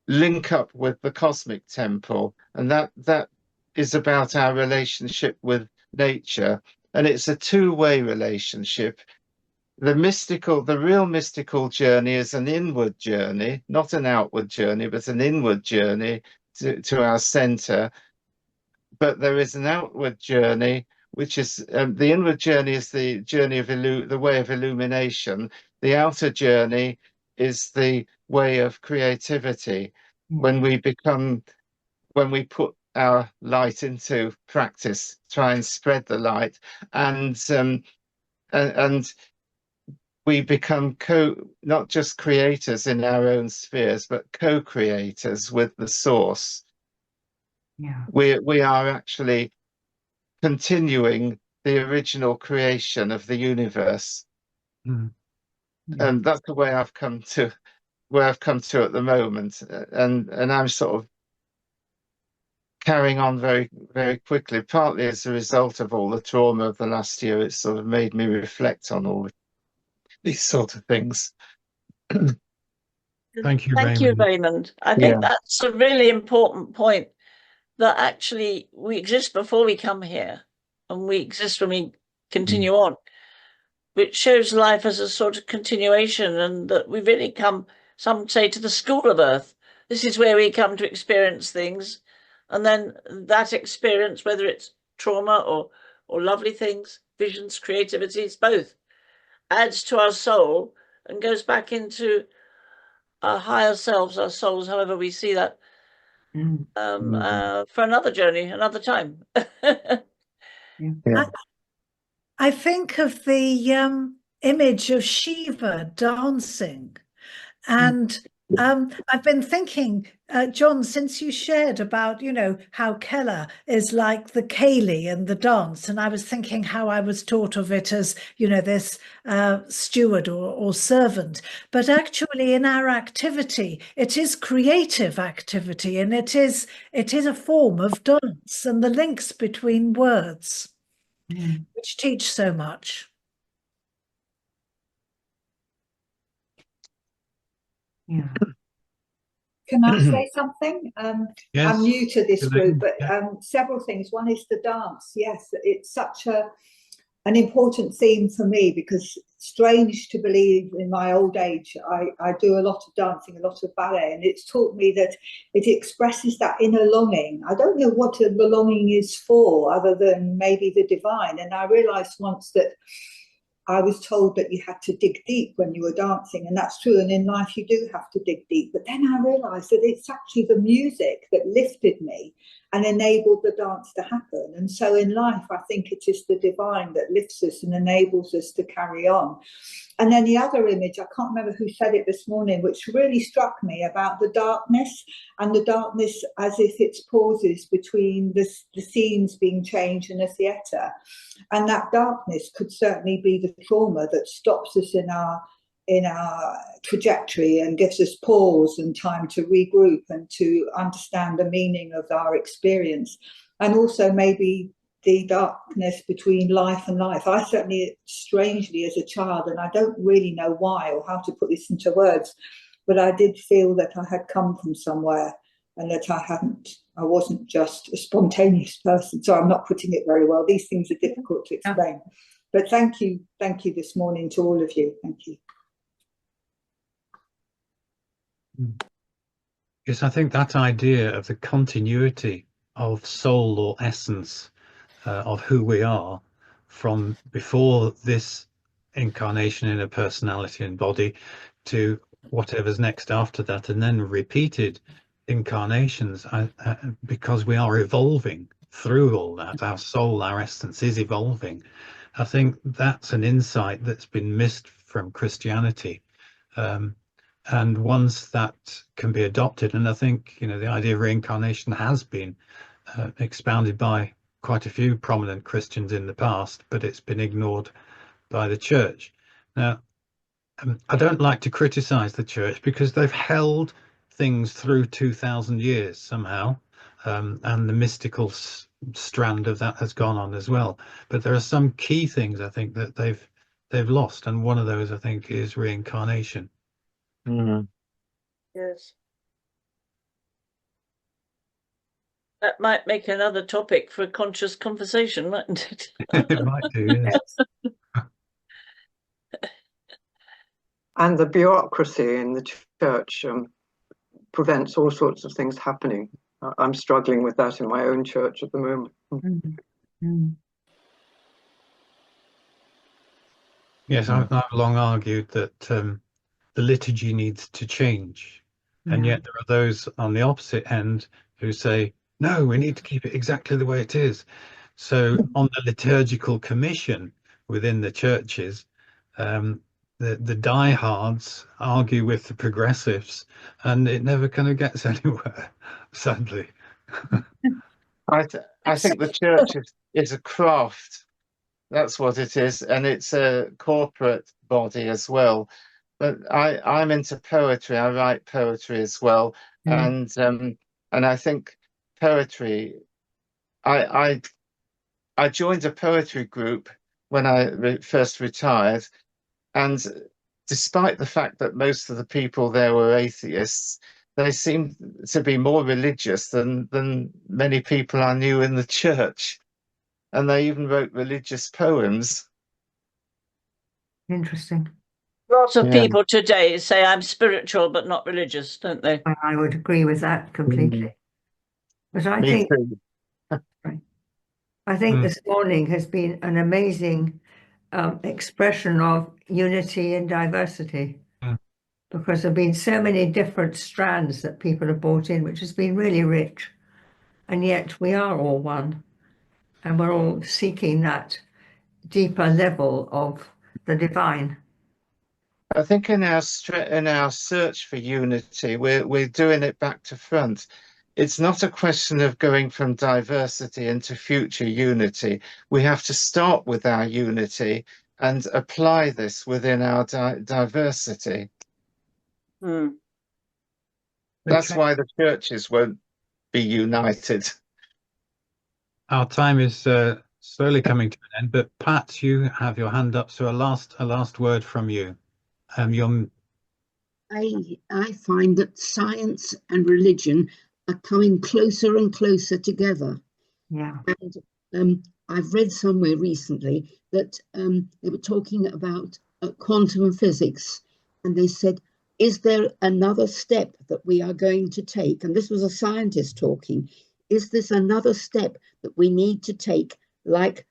link up with the cosmic temple, and that is about our relationship with nature. And it's a two-way relationship. The real mystical journey is an inward journey, not an outward journey, but an inward journey to our center. But there is an outward journey, which is the inward journey is the journey of the way of illumination. The outer journey is the way of creativity. When we put our light into practice, try and spread the light, and we become not just creators in our own spheres, but co-creators with the source. Yeah. We are actually continuing the original creation of the universe. And that's the way I've come to at the moment. And I'm sort of carrying on very, very quickly, partly as a result of all the trauma of the last year. It's sort of made me reflect on all these sort of things. Thank you, Thank Raymond. you, Raymond. I think that's a really important point, that actually we exist before we come here, and we exist when we continue on, which shows life as a sort of continuation, and that we really come, some say, to the school of earth. This is where we come to experience things, and then that experience, whether it's trauma or lovely things, visions, creativities, both, adds to our soul and goes back into our higher selves, our souls, however we see that, for another journey, another time. I think of the image of Shiva dancing, and I've been thinking, John, since you shared about, how Keller is like the Kaylee and the dance, and I was thinking how I was taught of it as, this steward or servant, but actually in our activity, it is creative activity, and it is a form of dance, and the links between words, which teach so much. Yeah. Can I say something? Yes, I'm new to this Elaine, group, but several things. One is the dance. Yes, it's such an important theme for me, because strange to believe, in my old age, I do a lot of dancing, a lot of ballet, and it's taught me that it expresses that inner longing. I don't know what the longing is for, other than maybe the divine. And I realized once that I was told that you had to dig deep when you were dancing, and that's true. And in life, you do have to dig deep. But then I realized that it's actually the music that lifted me and enabled the dance to happen. And so in life, I think it is the divine that lifts us and enables us to carry on. And then the other image, I can't remember who said it this morning, which really struck me, about the darkness, and the darkness as if it's pauses between the scenes being changed in a theatre. And that darkness could certainly be the trauma that stops us in our in our trajectory and gives us pause and time to regroup and to understand the meaning of our experience, and also maybe the darkness between life and life. I certainly, strangely, as a child, and I don't really know why or how to put this into words, but I did feel that I had come from somewhere and that I wasn't just a spontaneous person. So I'm not putting it very well. These things are difficult to explain. But thank you this morning to all of you. Thank you. Yes, I think that idea of the continuity of soul or essence of who we are from before this incarnation in a personality and body to whatever's next after that, and then repeated incarnations, because we are evolving through all that. Our soul, our essence is evolving. I think that's an insight that's been missed from Christianity. And once that can be adopted, and I think, you know, the idea of reincarnation has been expounded by quite a few prominent Christians in the past, but it's been ignored by the church. Now, I don't like to criticize the church because they've held things through 2000 years somehow, and the mystical strand of that has gone on as well. But there are some key things I think that they've lost, and one of those I think is reincarnation. Yes. That might make another topic for a conscious conversation, mightn't it? It might do, yes. And the bureaucracy in the church prevents all sorts of things happening. I'm struggling with that in my own church at the moment. Yes, I've long argued that the liturgy needs to change. And yet there are those on the opposite end who say, no, we need to keep it exactly the way it is. So on the liturgical commission within the churches, the diehards argue with the progressives, and it never kind of gets anywhere, sadly. I think the church is a craft. That's what it is, and it's a corporate body as well. But I'm into poetry. I write poetry as well, and I think poetry. I joined a poetry group when I first retired, and despite the fact that most of the people there were atheists, they seemed to be more religious than many people I knew in the church, and they even wrote religious poems. Interesting. Lots of people today say I'm spiritual but not religious, don't they? I would agree with that completely. But I think this morning has been an amazing expression of unity and diversity, because there have been so many different strands that people have brought in, which has been really rich. And yet we are all one, and we're all seeking that deeper level of the divine. I think in our search for unity, we're doing it back to front. It's not a question of going from diversity into future unity. We have to start with our unity and apply this within our diversity. That's why the churches won't be united. Our time is slowly coming to an end, but Pat, you have your hand up, so a last word from you. I find that science and religion are coming closer and closer together. Yeah. And I've read somewhere recently that they were talking about quantum physics, and they said, is there another step that we are going to take? And this was a scientist talking. Is this another step that we need to take, like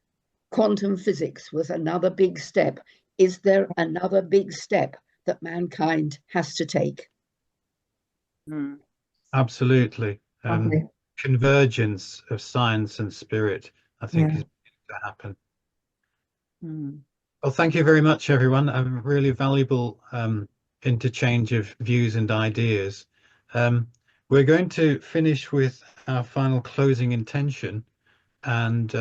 quantum physics was another big step? Is there another big step that mankind has to take? Absolutely. Convergence of science and spirit, I think, is beginning to happen. Well, thank you very much, everyone. A really valuable interchange of views and ideas. We're going to finish with our final closing intention. And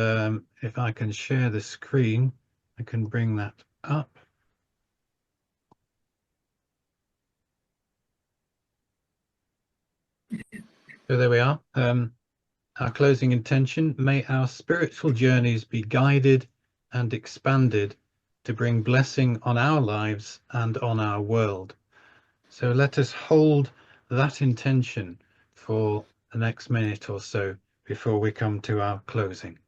if I can share the screen, I can bring that up. So there we are. Our closing intention: may our spiritual journeys be guided and expanded to bring blessing on our lives and on our world. So let us hold that intention for the next minute or so before we come to our closing.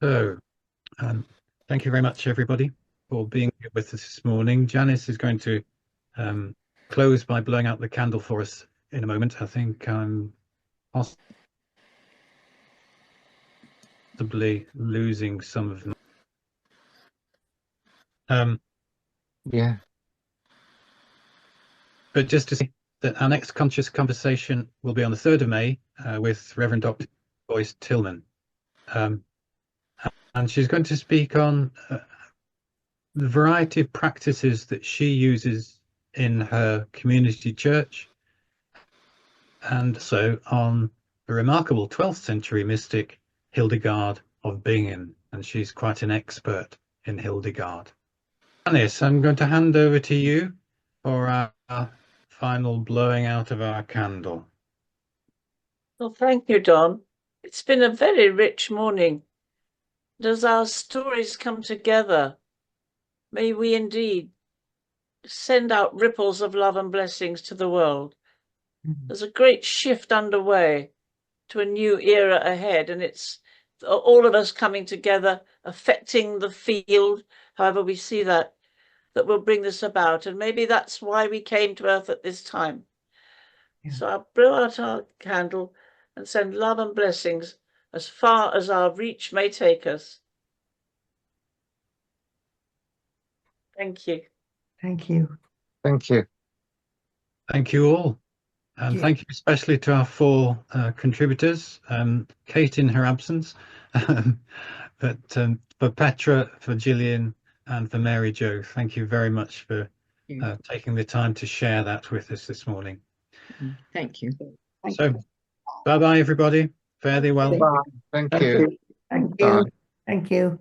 So, thank you very much, everybody, for being here with us this morning. Janice is going to close by blowing out the candle for us in a moment. I think I'm possibly losing some of them. Yeah. But just to say that our next conscious conversation will be on the 3rd of May with Reverend Dr. Joyce Tillman. And she's going to speak on the variety of practices that she uses in her community church, and so on the remarkable 12th century mystic Hildegard of Bingen. And she's quite an expert in Hildegard. Janice, I'm going to hand over to you for our final blowing out of our candle. Well, thank you, Don. It's been a very rich morning. And as our stories come together, may we indeed send out ripples of love and blessings to the world. There's a great shift underway to a new era ahead, and it's all of us coming together, affecting the field, however we see that will bring this about. And maybe that's why we came to Earth at this time. Yeah. So I'll blow out our candle and send love and blessings as far as our reach may take us. Thank you. Thank you. Thank you. Thank you all. And thank you especially to our 4 contributors, Kate in her absence, but for Petra, for Gillian, and for Mary Jo. Thank you very much for taking the time to share that with us this morning. Thank you. Bye-bye, everybody. Fare thee well. Bye. Thank you. Thank you. Thank you.